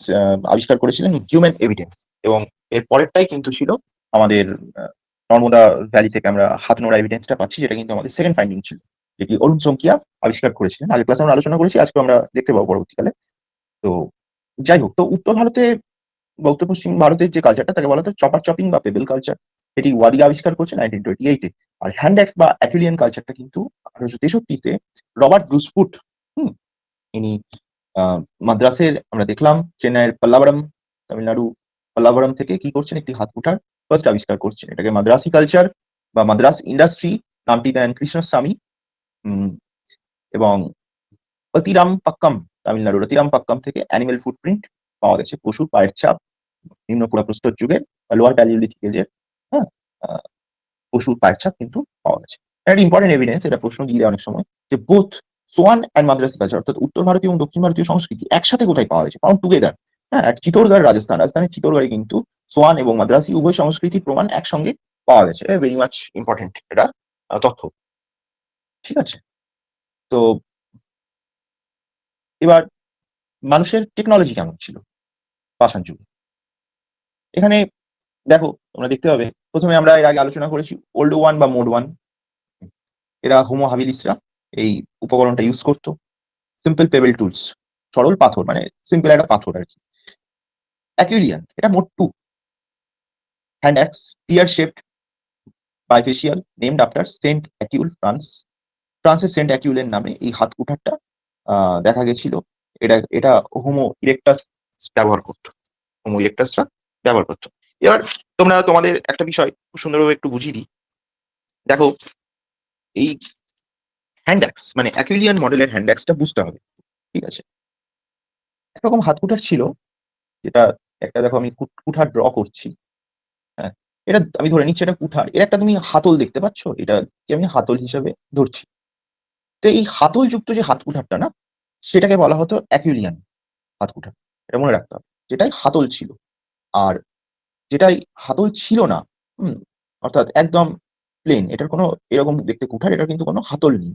Speaker 1: আবিষ্কার করেছিলেন হিউম্যান এভিডেন্স এবং এর পরেরটাই কিন্তু ছিল আমাদের আ নর্মদা ভ্যালি থেকে আমরা হাত নোড়া এভিডেন্সটা পাচ্ছি, যেটা কিন্তু আমাদের সেকেন্ড ফাইন্ডিং ছিল। যেটি অরুণ চমকিয়া আবিষ্কার করেছিলেন। আগের ক্লাসে আমরা আলোচনা করেছি, আজকেও আমরা দেখতে পাবো পরবর্তীকালে। তো যাই হোক, তো উত্তর ভারতে বা উত্তর-পশ্চিম ভারতের যে কালচারটা তাকে বলা হতো চপার চপিং বা পেবল কালচার। এটি ওয়াডিয়া আবিষ্কার করছে 1928 এ। আর হ্যান্ড অ্যাক্স বা অ্যাকুলিয়ান কালচারটা কিন্তু 1863 তে রবার্ট ব্রুস ফুট, হুম? ইনি আ মাদ্রাসের, আমরা দেখলাম চেন্নাইয়ের পল্লাবরম, তামিলনাড়ু পল্লাবরম থেকে কি করছেন? একটি হাত কুঠার ফার্স্ট আবিষ্কার করছেন। এটাকে মাদ্রাসি কালচার বা মাদ্রাস ইন্ডাস্ট্রি নামটি দেন কৃষ্ণস্বামী। উম এবং অতিরামপাক্কাম, তামিলনাড়ুর অতিরামপাক্কাম থেকে অ্যানিমাল ফুটপ্রিন্ট পাওয়া গেছে। পশুর পায়ের ছাপ নিম্ন পুরাপ্রস্তর যুগের বা লোয়ার প্যালিওলিথিক এজের, হ্যাঁ? আ পশুর পায়ের ছাপ কিন্তু পাওয়া গেছে। একটা ইম্পোর্টেন্ট এভিডেন্স, এটা প্রশ্ন দিয়ে দেয় অনেক সময়, যে both Schwann and Madrasi culture, অর্থাৎ উত্তর ভারতীয় এবং দক্ষিণ ভারতীয় সংস্কৃতি একসাথে কোথায় পাওয়া গেছে? Found together. হ্যাঁ? at চিত্তোরগড়, রাজস্থান। রাজস্থানের চিত্তোরগড়ে কিন্তু সোয়ান এবং মাদ্রাসি উভয় সংস্কৃতির প্রমাণ একসঙ্গে পাওয়া গেছে। ভেরি মাচ ইম্পোর্টেন্ট এটা তথ্য। ঠিক আছে? তো এবার মানুষের টেকনোলজি কেমন ছিল পাষাণ যুগে? এখানে দেখো, তোমরা দেখতে পাবে, ১ম এ আমরা এর আগে আলোচনা করেছি ওল্ড ওয়ান বা মোড ওয়ান। এরা হোমো হাবিলিসরা এই উপকরণটা ইউজ করত। সিম্পল পেবল টুলস, সরল পাথর, মানে সিম্পল একটা পাথর আরকি। অ্যাকুইলিয়ান এটা mode 2। Hand axe pear shaped bifacial named after Saint Acheul, France. ফ্রান্সের সেন্ট অ্যাকিউলের নামে এই হাত কুঠারটা আ দেখা গেছিল। এটা হোমো ইরেক্টাস ব্যবহার করত। হোমো ইরেক্টাসরা ব্যবহার করত। এবার তোমাদের একটা বিষয় খুব সুন্দরভাবে একটু বুঝিয়ে দিই। দেখো, এই হ্যান্ড অ্যাক্স মানে অ্যাকুইলিয়ান মডেলের হ্যান্ড অ্যাক্সটা বুঝতে হবে। ঠিক আছে? একরকম হাত কুঠার ছিল, যেটা একটা, দেখো আমি কুঠার ড্র করছি। হ্যাঁ? এটা আমি ধরে নিচ্ছি এটা কুঠার। এর একটা তুমি হাতল দেখতে পাচ্ছ? এটাকে আমি হাতল হিসেবে ধরছি। তো এই হাতলযুক্ত যে হাত কুঠারটা না, সেটাকে বলা হতো অ্যাকুইলিয়ান হাত কুঠার। এটা মনে রাখতে হবে। যেটায় হাতল ছিল। আর যেটায় হাতল ছিল না, হুম? অর্থাৎ একদম প্লেন, এটার কোনো এরকম দেখতে কুঠার, এটার কিন্তু কোনো হাতল নেই।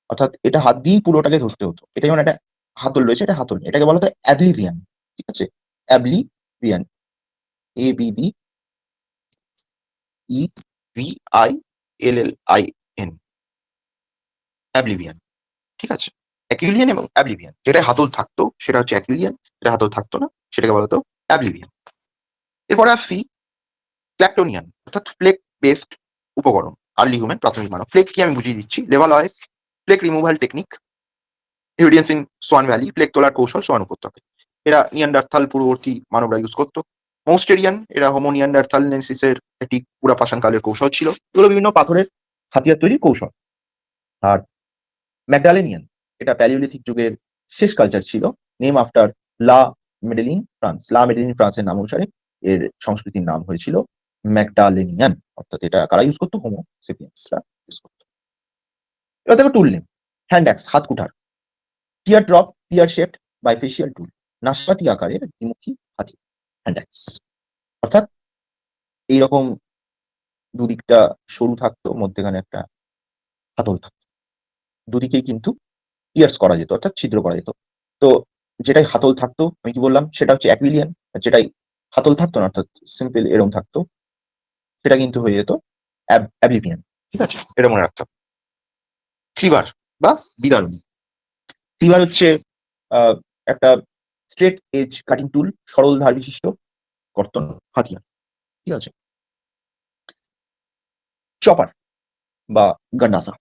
Speaker 1: অর্থাৎ এটা হাত দিয়েই পুরোটাকে ধরতে হতো। এটা যেমন একটা হাতল রয়েছে, এটা হাতল নেই। এটাকে বলা হতো অ্যাবলিভিয়ান। ঠিক আছে? অ্যাবলিভিয়ান। ABBEVILLIN, অ্যাবলিভিয়ান। ঠিক আছে? অ্যাকুইলিয়ান এবং অ্যাবলিভিয়ান। যেটায় হাতল থাকতো সেটা হচ্ছে অ্যাকুইলিয়ান, যেটা হাতল থাকতো না সেটাকে বলা হতো অ্যাবলিভিয়ান। এরপরে আসছি ক্ল্যাপটোনিয়ান, অর্থাৎ ফ্লেক বেসড উপকরণ। আর্লি হিউম্যান, প্রাথমিক মানব। ফ্লেক কি আমি বুঝিয়ে দিচ্ছি। Levallois, flake removal technique, evidence in Soan valley, flake তোলার কৌশল সোয়ান উপত্যকায়। এরা নিয়ান্ডারথাল পূর্ববর্তী মানবরা ইউজ করতো। মৌস্টেরিয়ান, এরা হোমো নিয়ান্ডারথালনেসিসের একটি পুরা পাষাণ কালের কৌশল ছিল। এগুলো বিভিন্ন পাথরের হাতিয়ার তৈরির কৌশল। আর ম্যাকডালেনিয়ান, এটা প্যালিওলিথিক যুগের শেষ কালচার ছিল। নেম আফটার লা মেডেলিন, ফ্রান্স। লা মেডেলিন ফ্রান্সের নাম অনুসারে এর সংস্কৃতির নাম হয়েছিল ম্যাকডালেনিয়ান। অর্থাৎ এটা কারা ইউজ করতো? হোমো সেপিয়েন্সরা ইউজ করতো। এবার দেখো টুল নেম। হ্যান্ড অ্যাক্স, হাত কুঠার। টিয়ার ড্রপ, টিয়ার শেপড বাইফেসিয়াল টুল, নাশপাতি আকারের দ্বিমুখী হাতি, হ্যান্ড অ্যাক্স। অর্থাৎ এইরকম দুদিকটা সরু থাকতো, মধ্যেখানে একটা হাতল থাকতো। দুদিকেই কিন্তু পিয়ার্স করা যেত, অর্থাৎ ছিদ্র করা যেত। তো যেটাই হাতল থাকতো, আমি কি বললাম, সেটা হচ্ছে অ্যাকুইলিয়ান। আর যেটাই হাতল থাকতো না, অর্থাৎ সিম্পল এরম থাকতো, সেটা কিন্তু হয়ে যেত অ্যাবলিভিয়ান। ঠিক আছে? এটা মনে রাখতে হবে। ক্লিভার বা বিদারুণ। ক্লিভার হচ্ছে আহ, একটা স্ট্রেট এজ কাটিং টুল, সরল ধার বিশিষ্ট কর্তন হাতিয়ার। ঠিক আছে? চপার বা গান্ডাসা,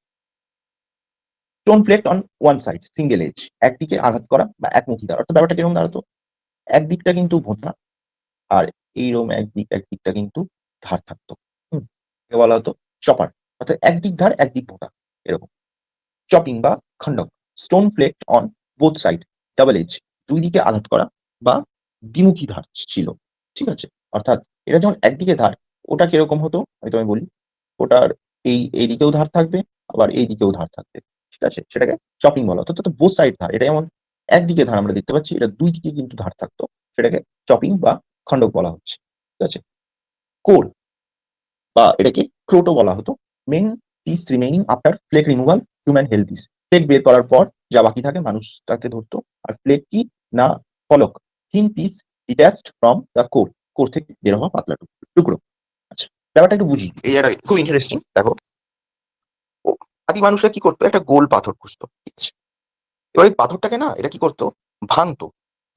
Speaker 1: stone plate on one side, single edge, একদিকে আঘাত করা বা একমুখী ধার। অর্থাৎ ব্যাপারটা কিরকম দাঁড়াতো? একদিকটা কিন্তু ভোঁতা, আর এইরকম একদিকটা কিন্তু ধার থাকতো। হুম, একে বলা হতো চপার। অর্থাৎ একদিক ধার একদিক ভোঁতা, এরকম। চপিং বা খণ্ডক, stone plate on both side, double edge, দুই দিকে আঘাত করা বা দ্বিমুখী ধার ছিল। ঠিক আছে? অর্থাৎ এটা যেমন একদিকে ধার, ওটা কিরকম হতো আমি তোমায় বলি। ওটার এই দিকেও ধার থাকবে, আবার এই দিকেও ধার থাকবে। ঠিক আছে? সেটাকে চপিং বলা হতো। তো বোথ সাইড ধার, এটা যেমন একদিকে ধার আমরা দেখতে পাচ্ছি, এটা দুই দিকে কিন্তু ধার থাকতো, সেটাকে চপিং বা খণ্ডক বলা হচ্ছে। ঠিক আছে? কোর বা এটাকে ক্রোটো বলা হতো। Main piece remaining after flake removal, human health piece. ফ্লেক বের করার পর যা বাকি থাকে মানুষ তাকে ধরতো। আর ফ্লেক কি না, ফলক, thin piece detached from the core, core থেকে বের হওয়া পাতলা টুকরো। আচ্ছা, ব্যাপারটা একটু বুঝি, এই জায়গাটা খুব ইন্টারেস্টিং। দেখো, আদি মানুষরা কি করতো? একটা গোল পাথর খুঁজতো। ঠিক আছে? এবার এই পাথরটাকে না এটা কি করতো? ভাঙতো,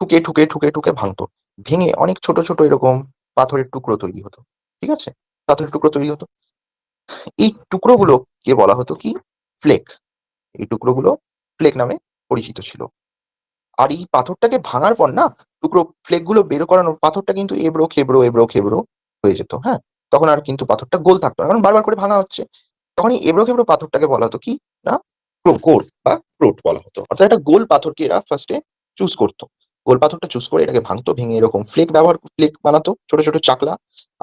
Speaker 1: ঠুকে ঠুকে ঠুকে ঠুকে ভাঙতো। ভেঙে অনেক ছোট ছোট এরকম পাথরের টুকরো তৈরি হতো। ঠিক আছে? পাথরের টুকরো তৈরি হতো। এই টুকরোগুলোকে বলা হতো কি? ফ্লেক। এই টুকরোগুলো ফ্লেক নামে পরিচিত ছিল। আর এই পাথরটাকে ভাঙার পর না, টুকরো ফ্লেক গুলো বের করানোর, পাথরটা কিন্তু এবড়ো খেবড়ো এবড়ো খেবড়ো হয়ে যেত। হ্যাঁ, তখন আর কিন্তু পাথরটা গোল থাকতো না, কারণ বারবার করে ভাঙা হচ্ছে। তখন এই এবড়ো খেবড়ো পাথরটাকে বলা হতো কি না, কোর বা ক্রোট বলা হতো। অর্থাৎ একটা গোল পাথরকে এরা ফার্স্টে চুজ করতো। গোল পাথরটা চুজ করে এটাকে ভাঙতো, ভেঙে এরকম ফ্লেক বানাতো, ছোট ছোট চাকলা।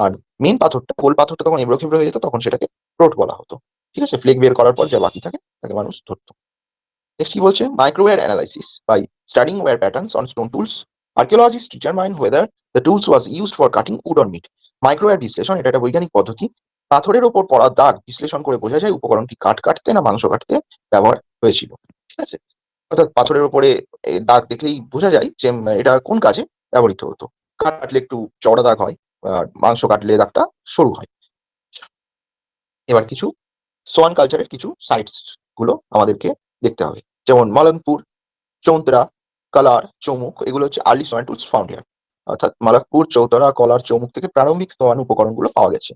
Speaker 1: আর মেন পাথরটা, গোল পাথরটা তখন এবড়ো খেবড়ো হয়ে যেত, তখন সেটাকে ক্রোট বলা হতো। ঠিক আছে? ফ্লেক বের করার পর যা বাকি থাকে তাকে মানুষ ধরতো। নেক্সট কি বলছে? Microwear analysis by studying wear patterns on stone tools, archaeologists determine whether the tools was used for cutting wood or meat. মাইক্রোওয়্যার বিশ্লেষণ, এটা একটা বৈজ্ঞানিক পদ্ধতি। পাথরের ওপর পড়া দাগ বিশ্লেষণ করে বোঝা যায় উপকরণটি কাঠ কাটতে না মাংস কাটতে ব্যবহার হয়েছিল। ঠিক আছে? অর্থাৎ পাথরের উপরে দাগ দেখলেই বোঝা যায় যে এটা কোন কাজে ব্যবহৃত হতো। কাঠ কাটলে একটু চওড়া দাগ হয়, আর মাংস কাটলে দাগটা সরু হয়। এবার কিছু সোয়ান কালচারের কিছু সাইটস গুলো আমাদেরকে দেখতে হবে। যেমন মলনপুর, চৌতরা, কালার, চৌমুখ, এগুলো হচ্ছে early Soan tools found here. অর্থাৎ মালাকপুর, চৌতরা, কলার, চৌমুখ থেকে প্রারম্ভিক সোয়ান উপকরণগুলো পাওয়া গেছে।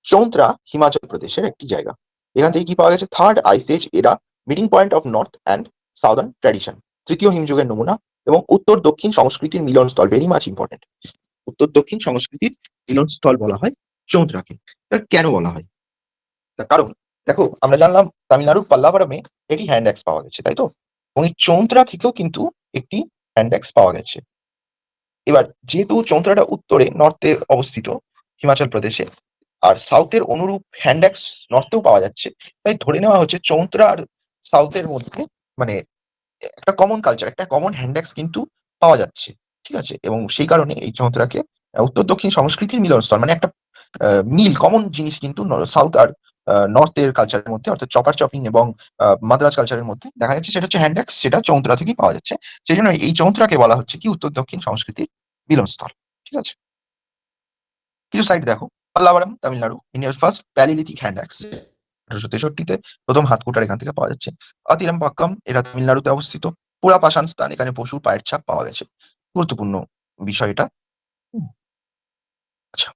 Speaker 1: চৌতরা হিমাচল প্রদেশের একটি জায়গা। এখান থেকে কি পাওয়া গেছে? থার্ড আইস এজ এরা, meeting point of north and southern tradition, তৃতীয় হিমযুগের নমুনা এবং উত্তর দক্ষিণ সংস্কৃতির মিলনস্থল। Very much important. উত্তর দক্ষিণ সংস্কৃতির মিলনস্থল বলা হয় চৌতরাকে। কেন বলা হয়? তার কারণ, দেখো আমরা জানলাম তামিলনাড়ুর পাল্লাভারামে একটি হ্যান্ড অ্যাক্স পাওয়া গেছে, তাই তো? এবং এই চৌতরা থেকেও কিন্তু একটি হ্যান্ড অ্যাক্স পাওয়া গেছে। এবার যেহেতু চৌতরাটা উত্তরে, নর্থে অবস্থিত হিমাচল প্রদেশে, আর সাউথের অনুরূপ হ্যান্ড অ্যাক্স নর্থেও পাওয়া যাচ্ছে, তাই ধরে নেওয়া হচ্ছে চৌতরা আর সাউথের মধ্যে মানে একটা কমন কালচার, একটা কমন হ্যান্ড অ্যাক্স কিন্তু পাওয়া যাচ্ছে। ঠিক আছে? এবং সেই কারণে এই চৌতরাকে উত্তর দক্ষিণ সংস্কৃতির মিলনস্থল, মানে একটা মিল, কমন জিনিস কিন্তু সাউথ আর নর্থ এর কালচারের মধ্যে, অর্থাৎ চপার চপিং এবং মাদ্রাজ কালচারের মধ্যে দেখা যাচ্ছে। সেটা হচ্ছে হ্যান্ড অ্যাক্স, সেটা চৌতরা থেকেই পাওয়া যাচ্ছে। সেই জন্য এই চৌতরাকে বলা হচ্ছে কি উত্তর দক্ষিণ সংস্কৃতির মিলনস্থল। ঠিক আছে? কিছু সাইট দেখো। পাল্লাভারাম, তামিলনাড়ু, ইন্ডিয়ার ফার্স্ট প্যালিওলিথিক হ্যান্ড অ্যাক্স 1863 প্রথম হাতকুটার এখান থেকে পাওয়া যাচ্ছে। আতিরামপাক্কাম, এটা তামিলনাড়ুতে অবস্থিত। পুরা পাষাণ স্থান, এখানে পশুর পায়ের ছাপ পাওয়া গেছে। গুরুত্বপূর্ণ বিষয় এটা। হুম, আচ্ছা,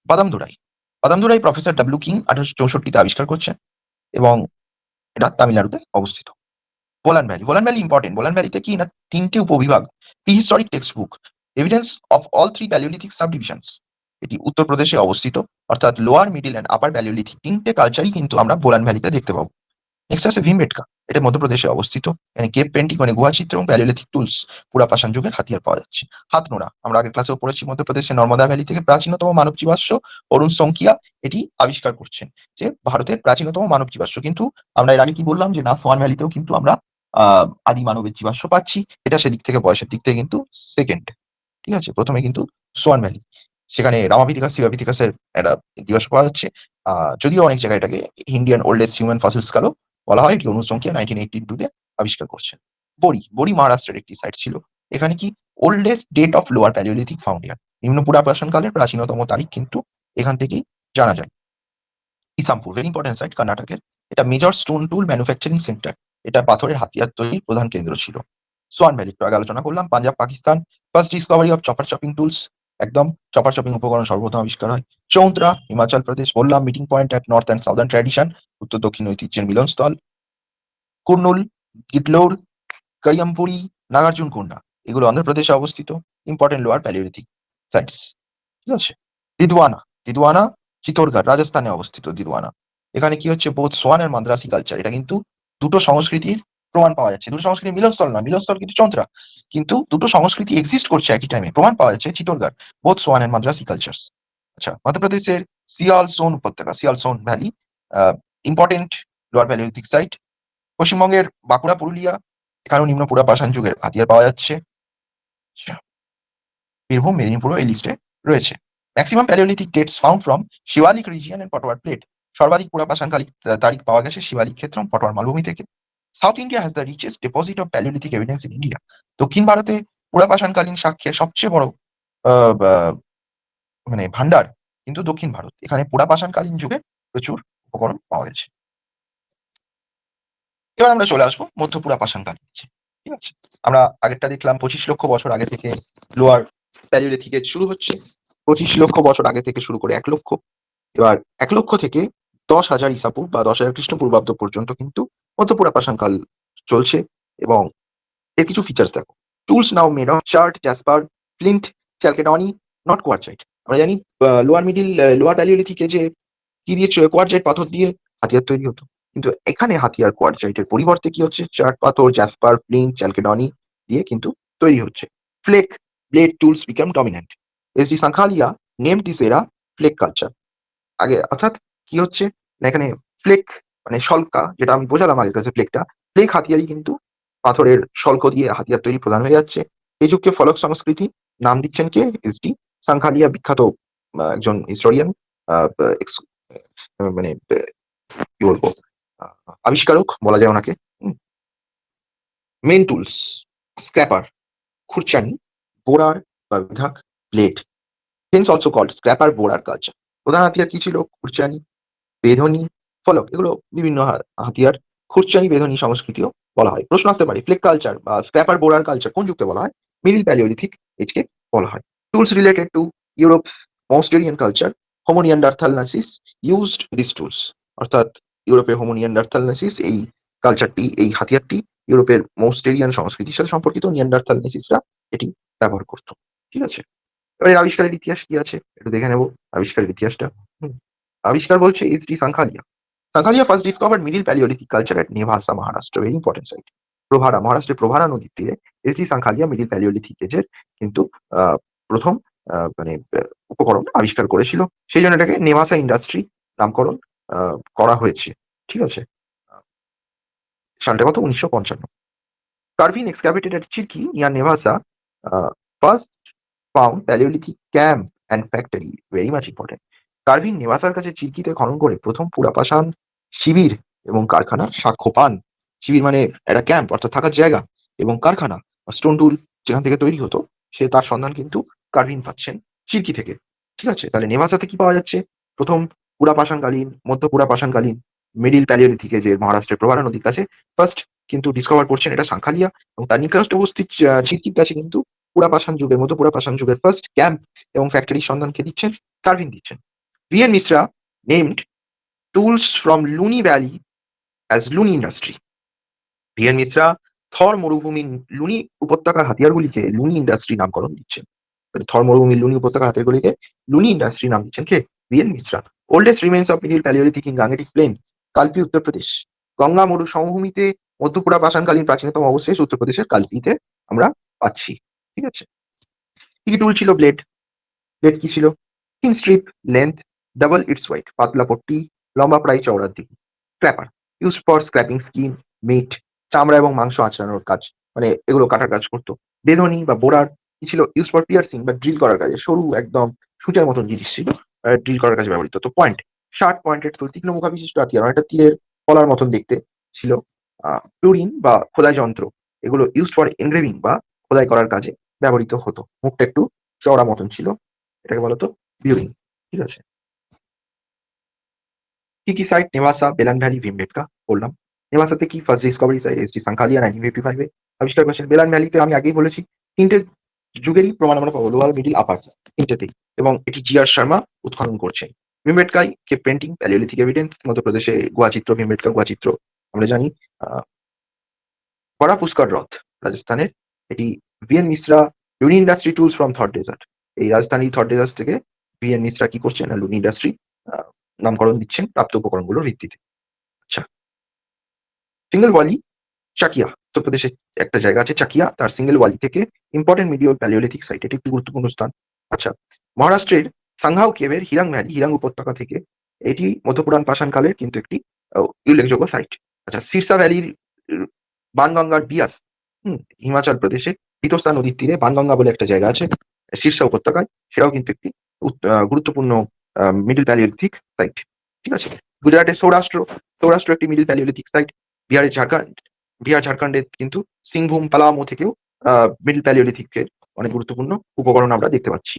Speaker 1: Vadamadurai. Vadamadurai professor W King 1864 আবিষ্কার করছেন এবং এটা তামিলনাড়ুতে অবস্থিত। Bolan valley. Bolan valley important. Bolan ভ্যালিতে কি না 3টে উপবিভাগ। Prehistoric text book, evidence of all 3 palaeolithic subdivisions. এটি উত্তরপ্রদেশে অবস্থিত, অর্থাৎ lower, middle and upper palaeolithic 3টে কালচারই কিন্তু আমরা বোলান ভ্যালিতে দেখতে পাবো। নেক্সট আছে ভীমবেটকা। এটা মধ্যপ্রদেশে অবস্থিত। এখানে কেভ পেন্টিং মানে গুহাচিত্র এবং প্যালিওলিথিক টুলস, পুরা পাষাণ যুগের হাতিয়ার পাওয়া যাচ্ছে। হাতনোড়া, আমরা আগের ক্লাসেও পড়েছি, মধ্যপ্রদেশে নর্মদা ভ্যালি থেকে প্রাচীনতম মানব জীবাশ্ম অরুণ সংকিয়া এটি আবিষ্কার করছেন যে ভারতের প্রাচীনতম মানব জীবাশ্ম। কিন্তু আমরা এর আগে কি বললাম যে না, সোয়ান ভ্যালিতেও কিন্তু আমরা আদি মানবের জীবাশ্ম পাচ্ছি। এটা সেদিক থেকে বয়সের দিক থেকে কিন্তু সেকেন্ড। ঠিক আছে, প্রথমে কিন্তু সোয়ান ভ্যালি, সেখানে রামাভিথিকাস শিবাভিথিকাসের একটা জীবাশ্ম পাওয়া যাচ্ছে। যদিও অনেক জায়গায় এটাকে ইন্ডিয়ান ওল্ডেস্ট হিউম্যান ফসিলস কালও বলা হয়। এটি অনুসংখ্যা 1982 তে আবিষ্কার করছেন। বড়ি। বড়ি মহারাষ্ট্রের একটি সাইট ছিল। এখানে কি oldest date of lower palaeolithic found here, নিম্ন পুরাপাষাণ কালের প্রাচীনতম তারিখ কিন্তু এখান থেকেই জানা যায়। ইসামপুর, ভেরি ইম্পর্টেন্ট সাইট, কর্ণাটকের। এটা মেজর স্টোন টুল ম্যানুফ্যাকচারিং সেন্টার। এটা পাথরের হাতিয়ার তৈরির প্রধান কেন্দ্র ছিল। সোয়ান ভ্যালি একটু আগে আলোচনা করলাম। Punjab, Pakistan. First discovery of chopper chopping tools, একদম চপার চপিং উপকরণ সর্বপ্রথম আবিষ্কার হয়। চৌন্ত্রা, হিমাচল প্রদেশ। বললাম meeting point at north and southern tradition, উত্তর দক্ষিণ ঐতিহ্যের মিলনস্থল। কুর্নুল, গিটলোর, কারিয়ামপুরি, নাগার্জুনকোন্ডা, এগুলো অন্ধ্রপ্রদেশে অবস্থিত। Important lower palaeolithic sites. ঠিক আছে। দিদওয়ানা। দিদওয়ানা চিত্তরগড়, রাজস্থানে অবস্থিত। দিদওয়ানা, এখানে কি হচ্ছে বোধ সোয়ান আর মাদ্রাসি কালচার, এটা কিন্তু দুটো সংস্কৃতির প্রমাণ পাওয়া যাচ্ছে। দুটো সংস্কৃতির মিলনস্থল না, মিলনস্থল কিন্তু চন্দ্রা, কিন্তু দুটো সংস্কৃতি এক্সিস্ট করছে একই টাইমে, প্রমাণ পাওয়া যাচ্ছে চিত্তরগড়, বোধ সোয়ান এন্ড মাদ্রাসি কালচার্স। আচ্ছা, মধ্যপ্রদেশের সিয়ালসোন উপত্যকা, Sialson valley, important lower palaeolithic site. পশ্চিমবঙ্গের বাঁকুড়া, পুরুলিয়া, এখানেও নিম্ন পুরা পাষাণ যুগের হাতিয়ার পাওয়া যাচ্ছে। আচ্ছা, বীরভূম, মেদিনীপুরও এই লিস্টে রয়েছে। Maximum palaeolithic dates found from Shivalik region and Potwar plate. সর্বাধিক পুরা পাষাণকালিক তারিখ পাওয়া গেছে শিবালিক ক্ষেত্র, পটোয়ার মালভূমি থেকে। South India has the richest deposit of palaeolithic evidence in India. দক্ষিণ ভারতে পুরা পাষাণকালীন সাক্ষ্যের সবচেয়ে বড় মানে ভান্ডার কিন্তু দক্ষিণ ভারত। এখানে পুরা পাষাণকালীন যুগে প্রচুর উপকরণ পাওয়া গেছে। এবার আমরা চলে আসবো মধ্যপুরা পাষাণকাল নিচে। ঠিক আছে, আমরা আগেরটা দেখলাম 25 লক্ষ বছর আগে থেকে লোয়ার প্যালিওলিথিক এজ শুরু হচ্ছে। 25 লক্ষ বছর আগে থেকে শুরু করে 1 লক্ষ। এবার 1 লক্ষ থেকে 10,000 ইসাপূর্ব বা 10,000 খ্রিস্টপূর্বাব্দ পর্যন্ত কিন্তু মধ্যপুরা পাষাণকাল চলছে। এবং এর কিছু ফিচার্স দেখো। Tools now made of chert, jasper, flint, chalcedony, not quartzite. আমরা জানি লোয়ার প্যালিওলিথিক এজে কি দিয়ে, কোয়ার্টজাইট পাথর দিয়ে হাতিয়ার তৈরি হতো। কিন্তু এখানে হাতিয়ার কোয়ার্টজাইটের পরিবর্তে কি হচ্ছে, চার্ট পাথর, জ্যাসপার, ফ্লিন্ট, চ্যালকেডনি দিয়ে কিন্তু তৈরি হচ্ছে। Flake blade tools become dominant. S D Sankalia name this era flake culture. আগে অর্থাৎ কি হচ্ছে না, এখানে ফ্লেক মানে শল্কা, যেটা আমি বোঝালাম আগের কাছে, ফ্লেকটা ফ্লেক হাতিয়ারই কিন্তু পাথরের শল্ক দিয়ে হাতিয়ার তৈরি প্রধান হয়ে যাচ্ছে। এই যুগকে ফলক সংস্কৃতি নাম দিচ্ছেন কে, এস ডি সাংখালিয়া, বিখ্যাত একজন হিস্টোরিয়ান, মানে কি বলবো, আবিষ্কারক বলা যায় ওনাকে। মেন টুলস, স্ক্র্যাপার, খুরচানি, বোরার বা বিধাক, blade. Hence also called scraper borer culture. প্রধান হাতিয়ার কি ছিল, খুরচানি, বেধনি, ফলক, এগুলো বিভিন্ন হাতিয়ার। খুরচানি, বেধনি সংস্কৃতিও বলা হয়। প্রশ্ন আসতে পারে ফ্লেক কালচার বা স্ক্র্যাপার বোরার কালচার কোন যুগকে বলা হয়? মিডল প্যালিওলিথিক এজকে বলা হয়। Tools related to Europe Mousterian culture, Homo neanderthalensis used this tools. অর্থাৎ ইউরোপে হোমো নিয়ান্ডারথালনেসিস এই কালচারটি, এই হাতিয়ারটি ইউরোপের মৌস্টেরিয়ান সংস্কৃতির সাথে সম্পর্কিত। নিয়ান্ডারথালনেসিসরা এটি ব্যবহার করত। ঠিক আছে, এবার এর আবিষ্কারের ইতিহাস কি আছে একটু দেখে নেব। আবিষ্কারের ইতিহাসটা, আবিষ্কার বলছে H D Sankalia. Sankalia first discovered middle palaeolithic culture at Nevasa, Maharashtra, very important site. Pravara, মহারাষ্ট্রের প্রভারা নদীর তীরে H D Sankalia middle palaeolithic এজের কিন্তু প্রথম মানে উপকরণ আবিষ্কার করেছিল। সেই জন্য এটাকে নেভাসা ইন্ডাস্ট্রি নামকরণ করা হয়েছে। ঠিক আছে, সালটা কত, 1955। Corvinus excavated at Chirki near Nevasa first found palaeolithic camp and factory, very much important. Corvinus নেভাসার কাছে চিরকিতে খনন করে প্রথম পুরাপাষাণ শিবির এবং কারখানার সাক্ষ্য পান। শিবির মানে একটা ক্যাম্প অর্থাৎ থাকার জায়গা, এবং কারখানা, স্টোন টুল যেখান থেকে তৈরি হতো, সে তার সন্ধান কিন্তু কার্ভিন পাচ্ছেন চিরকি থেকে। ঠিক আছে? তাহলে নেভাসাতে কি পাওয়া যাচ্ছে? ১ম পুরাপাষাণকালীন, মধ্য পুরাপাষাণকালীন, মিডল প্যালিওলিথিক এজের মহারাষ্ট্রের প্রবারা নদীর কাছে ফার্স্ট কিন্তু ডিসকভার করছেন এটা সাংখালিয়া এবং তার নিকটস্থ উপস্থিত ঝিরটির কাছে কিন্তু পুরাপাষাণ যুগের, মধ্য পুরাপাষাণ যুগের ফার্স্ট ক্যাম্প এবং ফ্যাক্টরির সন্ধান কে দিচ্ছেন? কার্ভিন দিচ্ছেন। V.N. Misra named tools from Luni Valley as Luni industry. V.N. Mishra থর মরুভূমির লুনি উপত্যকার হাতিয়ারগুলিকে লুনি ইন্ডাস্ট্রি নামকরণ দিচ্ছেন। থর মরুভূমির লুনি উপত্যকার হাতিয়ারগুলিকে লুনি ইন্ডাস্ট্রি নাম দিচ্ছেন কে? V.N. Mishra. Oldest remains of middle palaeolithic in Gangetic plain, Kalpi Uttar Pradesh. Ganga মরু সমভূমিতে মধ্যপুরা পাষাণকালীন প্রাচীনতম অবশেষ উত্তরপ্রদেশের কালপিতে আমরা পাচ্ছি। ঠিক আছে? কি কি টুল ছিল? ব্লেড। ব্লেড কি ছিল? Thin strip, length, double its weight, পাতলা পট্টি, লম্বা প্রায় চওড়ার দিকে। Scraper, used for scraping skin, meat, চামড়া এবং মাংস আঁচড়ানোর কাজ, মানে এগুলো কাটার কাজ করতো। বেলনি বা বোরার কি ছিল? ইউজড ফর পিয়ার্সিং বা ড্রিল করার কাজে, সরু একদম সূচার মতন জিনিস ছিল, ড্রিল করার কাজে ব্যবহৃত হতো। পয়েন্ট, শার্প পয়েন্টেড টুল, তীক্ষ্ণ মুখা বিশিষ্ট হাতিয়ার, অনেকটা তীরের ফলার মতন দেখতে ছিল। প্লুরিন বা খোদাই যন্ত্র, এগুলো ইউজড ফর এনগ্রেভিং বা খোদাই করার কাজে ব্যবহৃত হতো। মুখটা একটু চওড়া মতন ছিল, এটাকে বলতো ভিউইং। ঠিক আছে? কি কি সাইট? নেভাসা, বেলান ভ্যালি, ভীমবেটকা বললাম। নেভাসাতে কি ফার্স্ট ডিসকভারি সাইট? এসটি সাংখালিয়া 1955 এ আবিষ্কার করেছেন। বেলান ভ্যালিতে আমি আগেই বলেছি ৩ টে যুগেরই প্রমাণ আমরা পাবো, লোয়ার, মিডল, আপার ৩ টেতেই, এবং এটি জি.আর. শর্মা উৎখনন করছেন। ভীমবেটকায় কেভ পেইন্টিং, প্যালিওলিথিক এভিডেন্স, মধ্যপ্রদেশে গুহাচিত্র, ভীমবেটকা গুহাচিত্র আমরা জানি। আ বড়া পুষ্কর হ্রদ রাজস্থানের, এটি V.N. Mishra Luni industry tools from Thar desert. এই রাজস্থানী থর ডেজার্ট থেকে V.N. মিশ্রা কি করছেন? না লুনি ইন্ডাস্ট্রি নামকরণ দিচ্ছেন প্রাপ্ত উপকরণগুলোর ভিত্তিতে। আচ্ছা, সিঙ্গেল ওয়ালি চাকিয়া, উত্তরপ্রদেশে একটা জায়গা আছে চাকিয়া, তার সিঙ্গেল ওয়ালি থেকে ইম্পর্টেন্ট মিডিয়াল প্যালিওলিথিক সাইট, এটি একটি গুরুত্বপূর্ণ স্থান। আচ্ছা, মহারাষ্ট্রের সাংহাও কেভের হিরাং ভ্যালি, হিরাং উপত্যকা থেকে, এটি মধ্যপুরাণ পাষাণকালের কিন্তু একটি উল্লেখযোগ্য সাইট। আচ্ছা, সিরসা ভ্যালির বানগঙ্গার বিয়াস, হিমাচল প্রদেশে বিতস্তা নদীর তীরে বানগঙ্গা বলে একটা জায়গা আছে সিরসা উপত্যকায়, সেটাও কিন্তু একটি গুরুত্বপূর্ণ মিডল প্যালিওলিথিক সাইট। ঠিক আছে? গুজরাটের সৌরাষ্ট্র, সৌরাষ্ট্র একটি মিডল প্যালিওলিথিক সাইট। বিহারের ঝাড়খণ্ড, বিহার ঝাড়খণ্ডের কিন্তু সিংভূম, পালামৌ থেকেও মিডল প্যালিওলিথিকের অনেক গুরুত্বপূর্ণ উপকরণ আমরা দেখতে পাচ্ছি।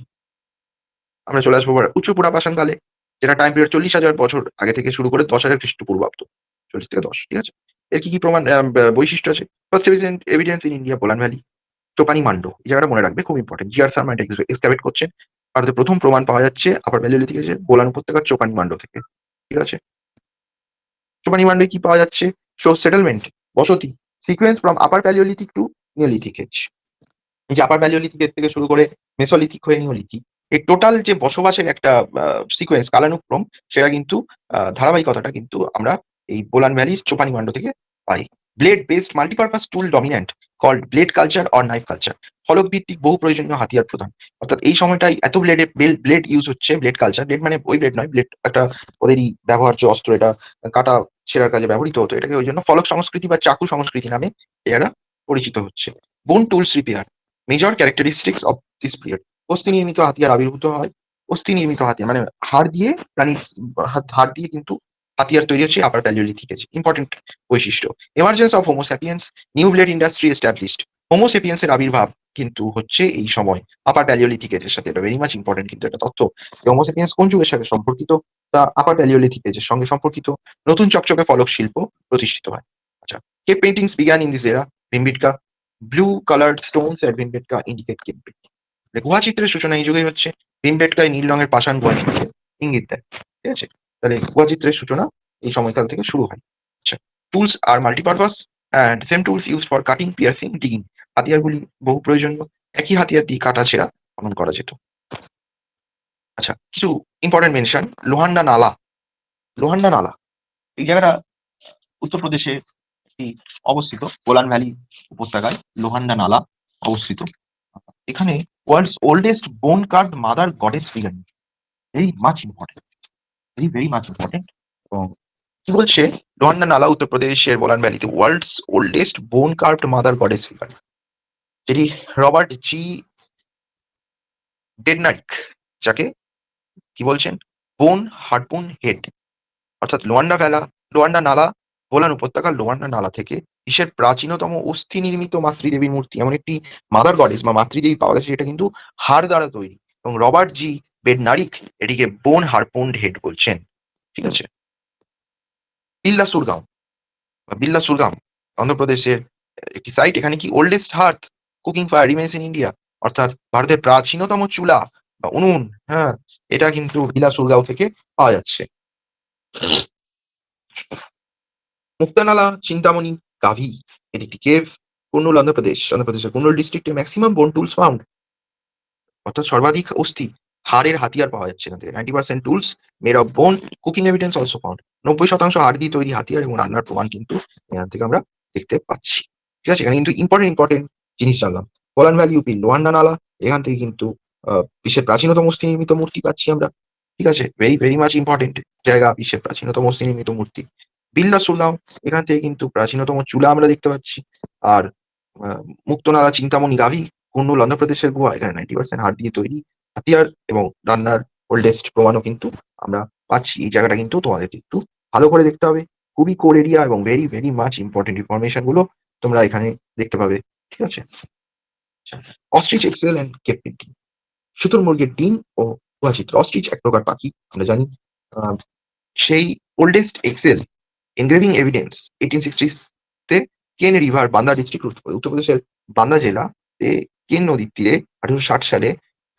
Speaker 1: আমরা চলে আসবো উচ্চ পুরাপাষাণকালে, যেটা টাইম পিরিয়ড ৪০,০০০ বছর আগে থেকে শুরু করে ১০,০০০ খ্রিস্টপূর্বাব্দ। ৪০ থেকে ১০, ঠিক আছে? এর কি কি প্রমাণ বৈশিষ্ট্য আছে? First evidence in India, Bolan valley, Chopani Mando, এই জায়গাটা মনে রাখবে, খুব ইম্পর্টেন্ট। জি.আর. শর্মা এটা এক্সকাভেট করছেন। ভারতের প্রথম প্রমাণ পাওয়া যাচ্ছে আপার প্যালিওলিথিক এজে বোলান উপত্যকার চোপানি মান্ড থেকে। ঠিক আছে? চোপানি মান্ডে কি পাওয়া যাচ্ছে? শোস সেটেলমেন্ট, বসতি, sequence from upper palaeolithic to neolithic age. এই যে আপার প্যালিওলিথিক এজ থেকে শুরু করে মেসোলিথিক হয়ে নিওলিথিক, এই টোটাল যে বসবাসের একটা সিকোয়েন্স, কালানুক্রম, সেটা কিন্তু ধারাবাহিকতাটা কিন্তু আমরা এই বোলান ভ্যালির চোপানি মান্ড থেকে পাই। Blade based multipurpose tool dominant called blade culture or knife culture, ফলক ভিত্তিক বহু প্রয়োজনীয় হাতিয়ার প্রধান। অর্থাৎ এই সময়টাই এত ব্লেড ইউজ হচ্ছে, ব্লেড কালচার, ব্লেড মানে ওই ব্লেড নয়, ব্লেড একটা ওদেরই ব্যবহার্য অস্ত্র, এটা কাটা ছেঁড়ার কাজে ব্যবহৃত হতো। এটাকে ওই জন্য ফলক সংস্কৃতি বা চাকু সংস্কৃতি নামে এরা পরিচিত হচ্ছে। বোন tools repair, major characteristics of this period. অস্থি নির্মিত হাতিয়ার আবির্ভূত হয়। অস্থি নির্মিত হাতিয়ার মানে হাড় দিয়ে, প্রাণীর হাড় দিয়ে কিন্তু হাতিয়ার তৈরি হচ্ছে আপার প্যালিওলিথিক এজে। ইম্পর্টেন্ট বৈশিষ্ট্য, emergence of Homo sapiens, new blade industry established. Homo sapiens এর আবির্ভাব কিন্তু হচ্ছে এই সময় আপার প্যালিওলিথিক এজের সাথে। এটা ভেরি মাচ ইম্পর্টেন্ট কিন্তু একটা তথ্য। হোমোসেপিয়েন্স কোন যুগের সাথে সম্পর্কিত? তা আপার প্যালিওলিথিক এজের সঙ্গে সম্পর্কিত। নতুন চকচকে ফলক শিল্প প্রতিষ্ঠিত হয়। আচ্ছা, cave paintings began in this এরা। ভীমবেটকা, ব্লু কালার্ড স্টোনস এট ভীমবেটকা ইন্ডিকেট কেভ পেইন্টিং। গুহাচিত্রের সূচনা এই যুগেই হচ্ছে। ভীমবেটকায় নীল রঙের পাষাণ গুহাচিত্রের ইঙ্গিত দেয়। ঠিক আছে? তাহলে গুহাচিত্রের সূচনা এই সময়কাল থেকে শুরু হয়। আচ্ছা, tools are multipurpose and same tools use for cutting, piercing, digging. হাতিয়ারগুলি বহু প্রয়োজনীয়, একই হাতিয়ার দিয়ে কাটা ছেঁড়া খনন করা যেত। আচ্ছা, কিছু ইম্পর্টেন্ট মেনশন। লোহান্ডা নালা, লোহান্ডা নালা এই জায়গাটা উত্তরপ্রদেশে একটি অবস্থিত, গোলান ভ্যালি উপত্যকায় লোহান্ডা নালা অবস্থিত। এখানে ওয়ার্ল্ডস ওল্ডেস্ট বোন curved mother goddess figure, very much important, very much important. এবং কি বলছে? লোহান্ডা নালা উত্তরপ্রদেশের বোলান ভ্যালিতে ওয়ার্ল্ডস ওল্ডেস্ট বোন কার্ভড মাদার গডেস ফিগার, যেটি রবার্ট জি ডেডনারিক, যাকে কি বলছেন? বোন হার্পুন হেড। অর্থাৎ লোয়ান্ডা নালা, বোলান উপত্যকার লোয়ান্ডা নালা থেকে বিশ্বের প্রাচীনতম অস্থি নির্মিত মাতৃদেবীর মূর্তি, এমন একটি মাদার গডেস বা মাতৃদেবী পাওয়া গেছে, যেটা কিন্তু হাড় দ্বারা তৈরি। এবং রবার্ট জি বেডনারিক এটিকে বোন হারপুন্ড হেড বলছেন। ঠিক আছে? বিল্লা সুরগাম অন্ধ্রপ্রদেশের একটি সাইট। এখানে কি oldest hearth cooking fire remains in India, অর্থাৎ ভারতের প্রাচীনতম চুলা বা উনুন, হ্যাঁ, এটা কিন্তু বিলাসুরগাঁও থেকে পাওয়া যাচ্ছে। মুক্তানালা চিন্তামণি গাভি এটি একটি কেভ। কুর্নুল অন্ধ্রপ্রদেশের কুর্নুল ডিস্ট্রিক্টে ম্যাক্সিমাম বোন টুলস ফাউন্ড, অর্থাৎ সর্বাধিক অস্থি হাড়ের হাতিয়ার পাওয়া যাচ্ছে এখান থেকে। 90% টুলস মেড অফ বোন, কুকিং এভিডেন্স অলসো ফাউন্ড। 90% হাড় দিয়ে তৈরি হাতিয়ার এবং রান্নার প্রমাণ কিন্তু এখান থেকে আমরা দেখতে পাচ্ছি। ঠিক আছে? এখানে কিন্তু ইম্পর্টেন্ট জিনিস জানলাম। কোলান ভ্যালি ইউপি লোহান্ডা নালা, এখান থেকে কিন্তু বিশ্বের প্রাচীনতম অস্থি নির্মিত মূর্তি পাচ্ছি আমরা। ঠিক আছে? ভেরি মাচ ইম্পর্টেন্ট জায়গা, বিশ্বের প্রাচীনতম অস্থি নির্মিত মূর্তি। বিল্লা সুরগাঁও, এখান থেকে কিন্তু প্রাচীনতম চুলা আমরা দেখতে পাচ্ছি। আর মুক্তনালা চিন্তামণি গাভি কুর্নুল অন্ধ্রপ্রদেশের গুহা, এখানে 90% হাড় দিয়ে তৈরি হাতিয়ার এবং রান্নার ওল্ডেস্ট প্রমাণও কিন্তু আমরা পাচ্ছি। এই জায়গাটা কিন্তু তোমাদেরকে একটু ভালো করে দেখতে হবে। খুবই কোর এরিয়া এবং ভেরি মাচ ইম্পর্টেন্ট ইনফরমেশন গুলো তোমরা এখানে দেখতে পাবে। ঠিক আছে? Ostrich eggshell and cave painting, শুতুরমুর্গের ডিম ও গুহাচিত্র। অস্ট্রিচ এক প্রকার পাখি, আমরা জানি। সেই oldest Excel engraving evidence 1860s তে কেন রিভার, বান্দা ডিস্ট্রিক্ট, উত্তরপ্রদেশের বান্দা জেলা কেন নদীর তীরে 1860 সালে,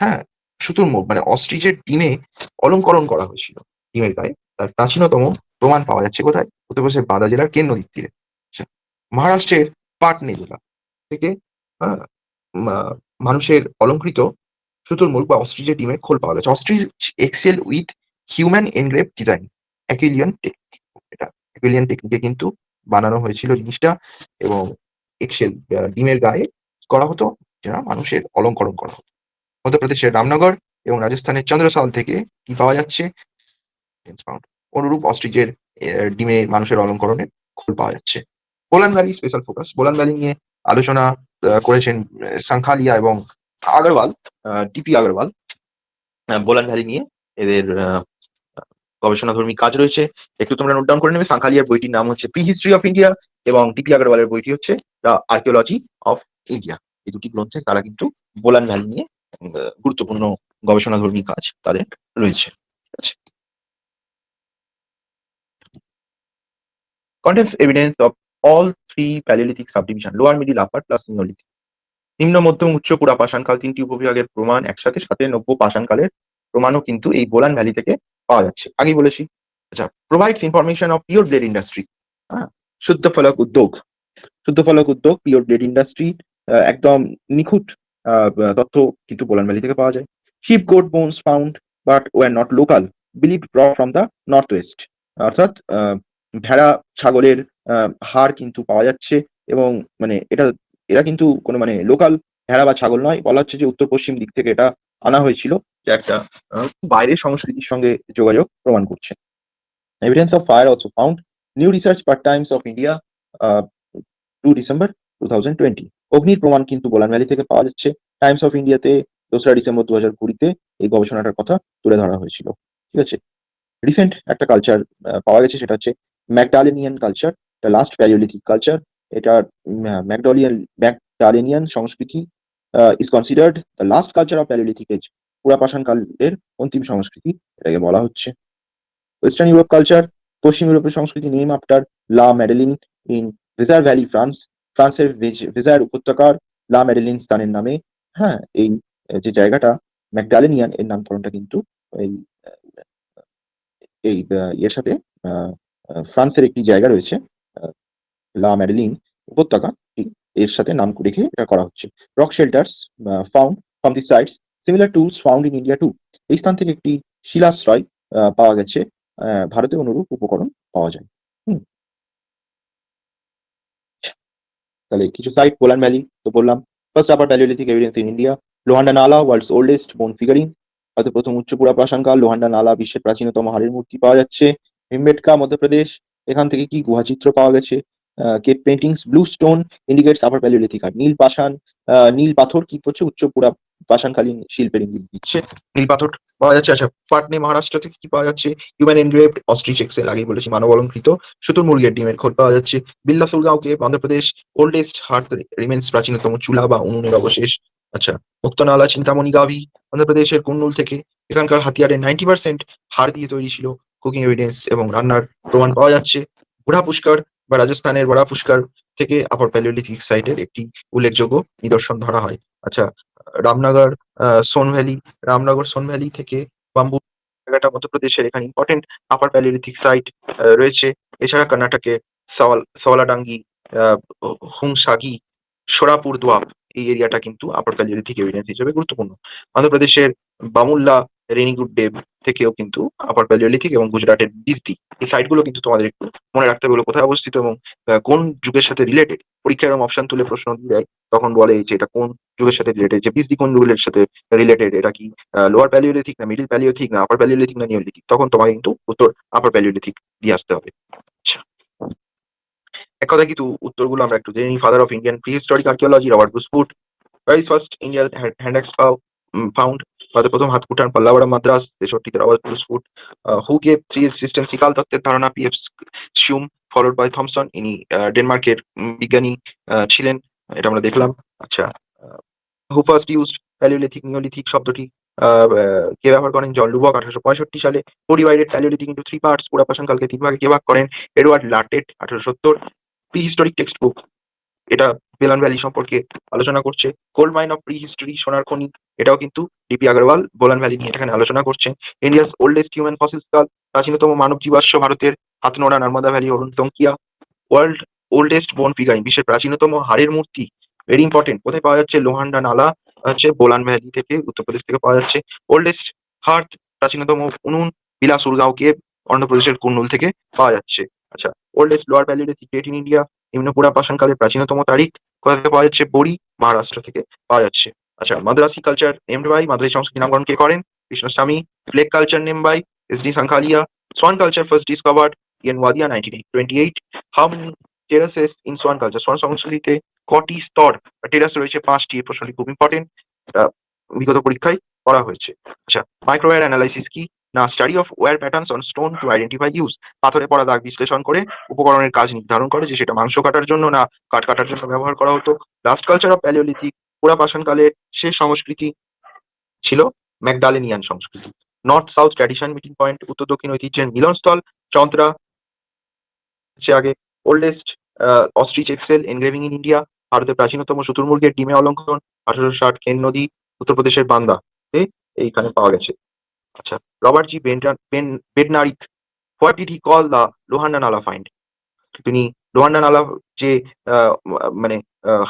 Speaker 1: হ্যাঁ, শুতুরমুর্গ মানে অস্ট্রিচের ডিমে অলঙ্করণ করা হয়েছিল। ডিমের গায়ে তার প্রাচীনতম প্রমাণ পাওয়া যাচ্ছে কোথায়? উত্তরপ্রদেশের বান্দা জেলার কেন নদীর তীরে। আচ্ছা, মহারাষ্ট্রের পাটনে জেলা থেকে মানুষের অলঙ্কৃত শুতুরমুর্গ বা অস্ট্রিচের ডিমের খোল পাওয়া গেছে। Ostrich eggshell with human engrave design, Acheulian technique. এটা অ্যাকুইলিয়ান টেকনিকে কিন্তু বানানো হয়েছিল জিনিসটা, এবং এক্সেল ডিমের গায়ে করা হতো, যেটা মানুষের অলঙ্করণ করা হতো। মধ্যপ্রদেশের রামনগর এবং রাজস্থানের চন্দ্রসাল থেকে কি পাওয়া যাচ্ছে? অনুরূপ অস্ট্রিচের ডিমে মানুষের অলঙ্করণের খোল পাওয়া যাচ্ছে। Bolan valley special focus, Bolan valley নিয়ে আলোচনা করেছেন সাংখালিয়া এবং আগরওয়াল, টিপি আগরওয়াল। বোলান ভ্যালি নিয়ে এদের গবেষণাধর্মী কাজ রয়েছে, একটু তোমরা নোট ডাউন করে নেবে। সাংখালিয়ার বইটির নাম হচ্ছে প্রি হিস্ট্রি অফ ইন্ডিয়া এবং টিপি আগরওয়ালের বইটি হচ্ছে দ্য আর্কিওলজি অফ ইন্ডিয়া। এই দুটি গ্রন্থে তারা কিন্তু বোলান ভ্যালি নিয়ে গুরুত্বপূর্ণ গবেষণাধর্মী কাজ তাদের রয়েছে। ঠিক আছে? Contains evidence of all three Paleolithic subdivision: lower, middle, upper plus Neolithic. নিম্ন, মধ্যম, উচ্চ পুরা পাষাণকাল তিনটি উপবিভাগের প্রমাণ একসাথে, সাথে নব্য পাষাণকালের প্রমাণও কিন্তু এই বোলান ভ্যালি থেকে পাওয়া যাচ্ছে। আগেই বলেছি। আচ্ছা, provides information of pure blade industry. হ্যাঁ, শুদ্ধ ফলক উদ্যোগ, পিওর ব্লেড ইন্ডাস্ট্রি, একদম নিখুঁত তথ্য কিন্তু বোলান ভ্যালি থেকে পাওয়া যায়। Sheep goat bones found but were not local, believe brought from the north west, অর্থাৎ ভেড়া ছাগলের হাড় কিন্তু পাওয়া যাচ্ছে, এবং মানে এরা কিন্তু কোনো মানে লোকাল ভেড়া বা ছাগল নয়, বলা হচ্ছে যে উত্তর পশ্চিম দিক থেকে এটা আনা হয়েছিল, যে একটা বাইরের সংস্কৃতির সঙ্গে যোগাযোগ প্রমাণ করছে। Evidence of fire also found, new research per Times of India, 2 December 2020। অগ্নির প্রমাণ কিন্তু বোলান ভ্যালি থেকে পাওয়া যাচ্ছে। টাইমস অফ ইন্ডিয়াতে 2রা ডিসেম্বর 2020-তে এই গবেষণাটার কথা তুলে ধরা হয়েছিল। ঠিক আছে? রিসেন্ট একটা কালচার পাওয়া গেছে, সেটা হচ্ছে ম্যাকডালেনিয়ান কালচার, এটা লাস্ট প্যালিওলিথিক কালচার। এটা ম্যাকডালেনিয়ান সংস্কৃতি is considered the last culture of palaeolithic age, পুরাপাষাণ কালের অন্তিম সংস্কৃতি এটাকে বলা হচ্ছে। ওয়েস্টার্ন ইউরোপ কালচার, পশ্চিম ইউরোপের সংস্কৃতি, নেম আফটার লা ম্যাডেলিন ইন ভেজার ভ্যালি, ফ্রান্সের ভেজার উপত্যকার লা ম্যাডেলিন স্থানের নামে। হ্যাঁ, এই যে জায়গাটা ম্যাকডালেনিয়ান, এর নামকরণটা কিন্তু এই এই ইয়ের সাথে ফ্রান্সের একটি জায়গা রয়েছে লা ম্যাডেলিন উপত্যকা, এর সাথে নাম রেখে এটা করা হচ্ছে। Rock shelters found from the sites, similar tools found in India too. এই স্থান থেকে একটি শিলাশ্রয় পাওয়া গেছে, ভারতে অনুরূপ উপকরণ পাওয়া যায়। তাহলে কিছু সাইট, বোলান ভ্যালি তো বললাম। First upper palaeolithic evidence in India, Lohanda Nala world's oldest বোন ফিগারিং, হয়তো প্রথম উচ্চ পুরা প্রাসানকাল লোহান্ডা নালা, বিশ্বের প্রাচীনতম হাড়ের মূর্তি পাওয়া যাচ্ছে। ভীমবেটকা মধ্যপ্রদেশ, এখান থেকে কি গুহাচিত্র পাওয়া গেছে। Cave paintings, blue stone indicates upper palaeolithic আর নীল পাষাণ, নীল পাথর কি করছে, উচ্চ পুরা পাষাণকালীন শিল্পের ইঙ্গিত দিচ্ছে। নীল পাথর পাওয়া যাচ্ছে। আচ্ছা, পাটনে মহারাষ্ট্র থেকে কি পাওয়া যাচ্ছে? হিউম্যান এনগ্রেভড অস্ট্রিচ এক্সেল, আগেই বলেছি, মানব অলঙ্কৃত শুতুরমুর্গের ডিমের খোল পাওয়া যাচ্ছে। Billa Surgam cave Andhra Pradesh, oldest hearth remains, প্রাচীনতম চুলা বা উনুনের অবশেষ। আচ্ছা, মুক্তনালা চিন্তামণি গাভি অন্ধ্রপ্রদেশের কুর্নুল থেকে, এখানকার হাতিয়ারের 90% হাড় দিয়ে তৈরি ছিল। কুকিং এভিডেন্স এবং রান্নার প্রমাণ পাওয়া যাচ্ছে। বুড়া পুষ্কর বা রাজস্থানের বড়া পুষ্কর থেকে আপার প্যালিওলিথিক সাইটের একটি উল্লেখযোগ্য নিদর্শন ধরা হয়। আচ্ছা, রামনগর সোন ভ্যালি, রামনগর সোন ভ্যালি থেকে বাম্বু জায়গাটা মধ্যপ্রদেশের, এখানে ইম্পর্টেন্ট আপার প্যালিওলিথিক সাইট রয়েছে। এছাড়া কর্ণাটকে সওয়ালাডাঙ্গি, হুংসাগি, সোরাপুর দোয়াব, এই এরিয়াটা কিন্তু আপার প্যালিওলিথিক এভিডেন্স হিসেবে গুরুত্বপূর্ণ। অন্ধ্রপ্রদেশের বামুল্লা রেনিগুড্ডেব থেকেও কিন্তু আপার প্যালিওলিথিক, এবং গুজরাটের বিজদি, এই সাইটগুলো কিন্তু তোমাদের একটু মনে রাখতে হবে হলো কোথায় অবস্থিত এবং কোন যুগের সাথে রিলেটেড। পরীক্ষায় এরকম অপশন তুলে প্রশ্ন দেয়, তখন বলে যে এটা কোন যুগের সাথে রিলেটেড, যে বিজদি কোন যুগের সাথে রিলেটেড, এটা কি লোয়ার প্যালিওলিথিক না মিডল প্যালিওলিথিক না আপার প্যালিওলিথিক না নিওলিথিক, তখন তোমাকে কিন্তু উত্তর আপার প্যালিওলিথিক দিয়ে আসতে হবে। আচ্ছা, এক কথা কিন্তু উত্তরগুলো আমরা একটু জেনে নিই। Father of Indian prehistoric archaeology Robert Bruce Foote. Very first Indian hand axe found, ভারতের প্রথম হাত কুঠান পাল্লাওয়াড়া মাদ্রাস 63-তে Robert Bruce Foote. Who gave three system শিকাল তত্ত্বের ধারণা, পি এফ শিউম ফলোড বাই থমসন, ইনি ডেনমার্কের বিজ্ঞানী ছিলেন, এটা আমরা দেখলাম। আচ্ছা, who first use palaeolithic neolithic শব্দটি কে ব্যবহার করেন? জন লুবক 1865 সালে। Who divided palaeolithic into three parts, পুরাপাষাণ কালকে তিন ভাগে কে ভাগ করেন? Edward Lartet 1870। Prehistoric text book, এটা বেলান ভ্যালি সম্পর্কে আলোচনা করছে। Gold mine of prehistory, সোনার খনি, এটাও কিন্তু ডিপি আগরওয়াল বোলান ভ্যালি নিয়ে এখানে আলোচনা করছেন। India's oldest human fossil skull, প্রাচীনতম মানব জীবাশ্ম ভারতের হাতনোড়া নর্মদা ভ্যালি অরুণ তঙ্কিয়া। ওয়ার্ল্ড ওল্ডেস্ট বোন ফিগারিং, বিশ্বের প্রাচীনতম হাড়ের মূর্তি, ভেরি ইম্পর্টেন্ট, কোথায় পাওয়া যাচ্ছে? লোহান্ডা নালা হচ্ছে বোলান ভ্যালি থেকে, উত্তরপ্রদেশ থেকে পাওয়া যাচ্ছে। ওল্ডেস্ট হার্ট, প্রাচীনতম উনুন, বিলাসুরগাঁও কেভ, অন্ধ্রপ্রদেশের কুর্নুল থেকে পাওয়া যাচ্ছে। আচ্ছা, oldest lower palaeolithic date in India, নিম্ন পুরাপাষাণ কালের প্রাচীনতম তারিখ কোথা থেকে পাওয়া যাচ্ছে? বড়ি, মহারাষ্ট্র থেকে পাওয়া যাচ্ছে। আচ্ছা, Madrasi culture named by, Madrasi সংস্কৃতি নামকরণ কে করেন? Krishnaswami. Flake culture name by S D Sankalia. Soan culture first discovered in Wadia 1928। How many terraces in Soan culture, Soan সংস্কৃতিতে কটি স্তর টেরাস রয়েছে? 5টি। এই প্রশ্নটি খুব ইম্পর্টেন্ট, বিগত পরীক্ষায় করা হয়েছে। আচ্ছা, মাইক্রোওয়্যার অ্যানালাইসিস কি? না, study of wear patterns on stone to identify use, পাথরে পড়া দাগ বিশ্লেষণ করে উপকরণের কাজ নির্ধারণ করে যে সেটা মাংস কাটার জন্য না কাঠ কাটার জন্য ব্যবহার করা হতো। লাস্ট কালচার অফ প্যালিওলিথিক, পুরাপাষাণ কালের শেষ সংস্কৃতি ছিল ম্যাকডালেনিয়ান সংস্কৃতি। North south tradition meeting point, উত্তর দক্ষিণ ঐতিহ্যের মিলনস্থল, চন্দ্রা হচ্ছে আগে। Oldest ostrich eggshell engraving in India, ভারতের প্রাচীনতম শুতুরমুর্গের ডিমে অলঙ্করণ 1860 কেন নদী, উত্তরপ্রদেশের বান্দা এইখানে পাওয়া গেছে। আচ্ছা, Robert G Bednarik, what did he call the Lohanda Nala find, তিনি লোহান্ডা নালা যে মানে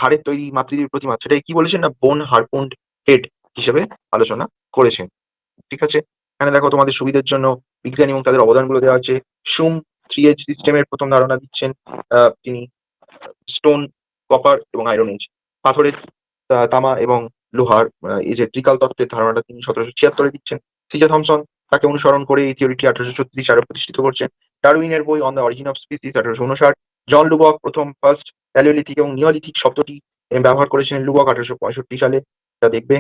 Speaker 1: হাড়ের তৈরি মাতৃদেবীর প্রতিমা, সেটাই কি বলেছেন? না বোন হারপুন্ড হেড হিসেবে আলোচনা করেছেন। ঠিক আছে, এখানে দেখো তোমাদের সুবিধার জন্য বিজ্ঞানী এবং তাদের অবদানগুলো দেওয়া আছে। সুম 3H সিস্টেমের প্রথম ধারণা দিচ্ছেন তিনি, স্টোন, কপার এবং আয়রন এজ, পাথরের তামা এবং লোহার এই যে ত্রিকাল তত্ত্বের ধারণাটা তিনি 1776 দিচ্ছেন। সিজে থমসন তাকে অনুসরণ করে এই থিওরিটি 1836 সালে প্রতিষ্ঠিত করছেন। ডারউইনের বই on the origin of species 1859। জন লুবক প্রথম ফার্স্ট প্যালিওলিথিক এবং নিওলিথিক শব্দটি ব্যবহার করেছিলেন লুবক 1865 সালে, এটা দেখবে।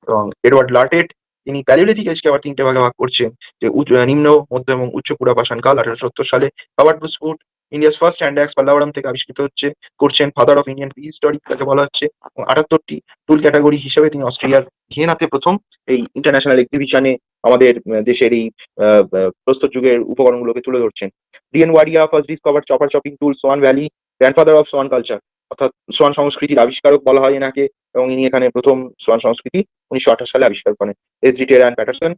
Speaker 1: এবং এডওয়ার্ড লার্টেট তিনি প্যালিওলিথিক এজকে আবার তিনটে ভাগে ভাগ করছেন, যে নিম্ন, মধ্য এবং উচ্চ পুরাপাষাণ কাল 1870 সালে। রবার্ট বুসফুট ইন্ডিয়াস ফার্স্ট হ্যান্ড অ্যাক্স পাল্লাওয়ারাম থেকে আবিষ্কৃত করছেন, father of Indian pre historic তাকে বলা হচ্ছে। 78টি টুল ক্যাটাগরি হিসেবে তিনি অস্ট্রেলিয়ার ভিয়েনাতে প্রথম এই ইন্টারন্যাশনাল এক্সিবিশনে আমাদের দেশের এই প্রস্তর যুগের উপকরণগুলোকে তুলে ধরছেন। DN Wadia first discover chopper chopping tool, Soan valley, grandfather of Soan culture, অর্থাৎ সোয়ান সংস্কৃতির আবিষ্কারক বলা হয় এনাকে, এবং ইনি এখানে প্রথম সোয়ান সংস্কৃতি 1928 সালে আবিষ্কার করেন। S D Terra and Paterson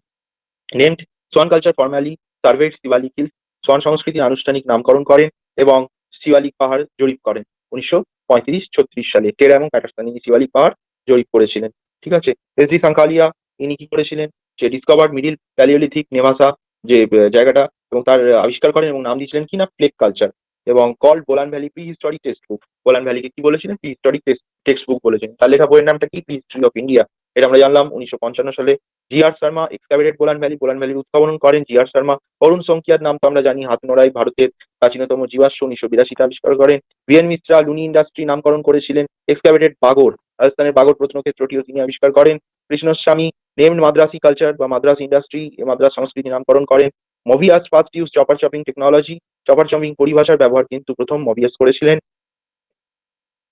Speaker 1: named Soan culture formally served Shivalik hills, Soan সংস্কৃতির আনুষ্ঠানিক নামকরণ করেন এবং শিবালিক পাহাড় জরিপ করেন 1935-36 সালে। টেরা এবং প্যাটারসন ইনি শিবালিক পাহাড় জরিপ করেছিলেন। ঠিক আছে, এস ডি সাংখালিয়া ইনি কি করেছিলেন? যে ডিসকভার্ড মিডিল প্যালিওলিথিক নেভাসা যে জায়গাটা, এবং তার আবিষ্কার করেন এবং নাম দিয়েছিলেন কি না প্লেক কালচার। এবং called Bolan valley prehistoric text book, Bolan ভ্যালিকে কি বলেছিলেন? প্রি হিস্টোরিক টেক্সট বুক বলেছেন। তার লেখা বইয়ের নামটা কি? প্রি হিস্ট্রি অফ ইন্ডিয়া, এটা আমরা জানলাম 1955 সালে। জি আর শর্মা এক্সকাভেটেড বোলান ভ্যালি, বোলান ভ্যালির উদ্ভাবন করেন জি আর শর্মা। অরুণ সংকিয়ার নাম তো আমরা জানি, হাতনোড়ায় ভারতের প্রাচীনতম জীবাশ্ম 1982 আবিষ্কার করেন। ভিএন মিশ্রা লুনি ইন্ডাস্ট্রি নামকরণ করেছিলেন। এক্সকাভেটেড বাগড়, রাজস্থানের বাগড় প্রত্নক্ষেত্রটিও তিনি আবিষ্কার করেন। কৃষ্ণস্বামী নেমড মাদ্রাসি কালচার বা মাদ্রাস ইন্ডাস্ট্রি, মাদ্রাস সংস্কৃতি নামকরণ করেন। Movius first use chopper chopping technology, chopper chopping পরিভাষার ব্যবহার কিন্তু প্রথম মবিয়াস করেছিলেন।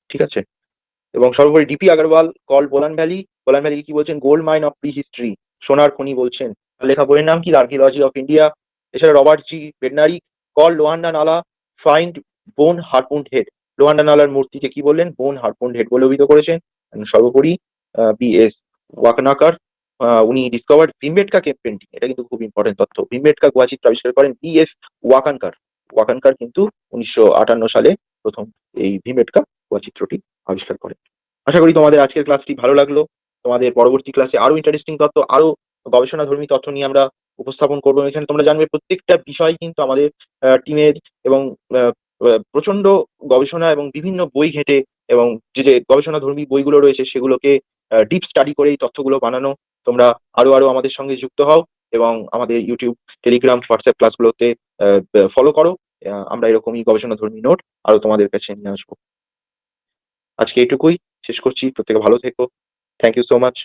Speaker 1: ঠিক আছে, এবং সর্বোপরি DP Agarwal call Bolan valley, Bolan valley কি বলছেন? Gold mine of prehistory, সোনার খনি বলছেন। তার লেখা বইয়ের নাম কি? Archaeology of India. এছাড়া Robert G Bednarik call Lohanda Nala find বোন হারপুন্ড হেড। লোহান্ডা নালার মূর্তিকে কি বললেন? বোন হারপুন্ড হেড বলে অভিহিত করেছেন। সর্বোপরি বি.এস. ওয়াকনাকার উনি ডিসকভার্ড ভীমবেটকা কেভ পেন্টিং। এটা কিন্তু খুব ইম্পর্টেন্ট তথ্য। ভীমবেটকা গুহা চিত্র আবিষ্কার করেন বি.এস. ওয়াকানকার। ওয়াকানকার কিন্তু 1958 সালে প্রথম এই ভীমবেটকা গুহা চিত্রটি আবিষ্কার করেন। আশা করি তোমাদের আজকের ক্লাসটি ভালো লাগলো। তোমাদের পরবর্তী ক্লাসে আরো ইন্টারেস্টিং তথ্য, আরো গবেষণাধর্মী তথ্য নিয়ে আমরা উপস্থাপন করবো। এখানে তোমরা জানবে প্রত্যেকটা বিষয় কিন্তু আমাদের টিমের এবং প্রচন্ড গবেষণা এবং বিভিন্ন বই ঘেঁটে এবং যে গবেষণাধর্মী বইগুলো রয়েছে সেগুলোকে ডিপ স্টাডি করে এই তথ্যগুলো বানানো। তোমরা আরো আরো আমাদের সঙ্গে যুক্ত হও এবং আমাদের ইউটিউব, টেলিগ্রাম, হোয়াটসঅ্যাপ ক্লাসগুলোতে ফলো করো। আমরা এরকমই গবেষণাধর্মী নোট আরো তোমাদের কাছে নিয়ে আসবো। আজকে এটুকুই শেষ করছি। প্রত্যেকে ভালো থেকো। Thank you so much.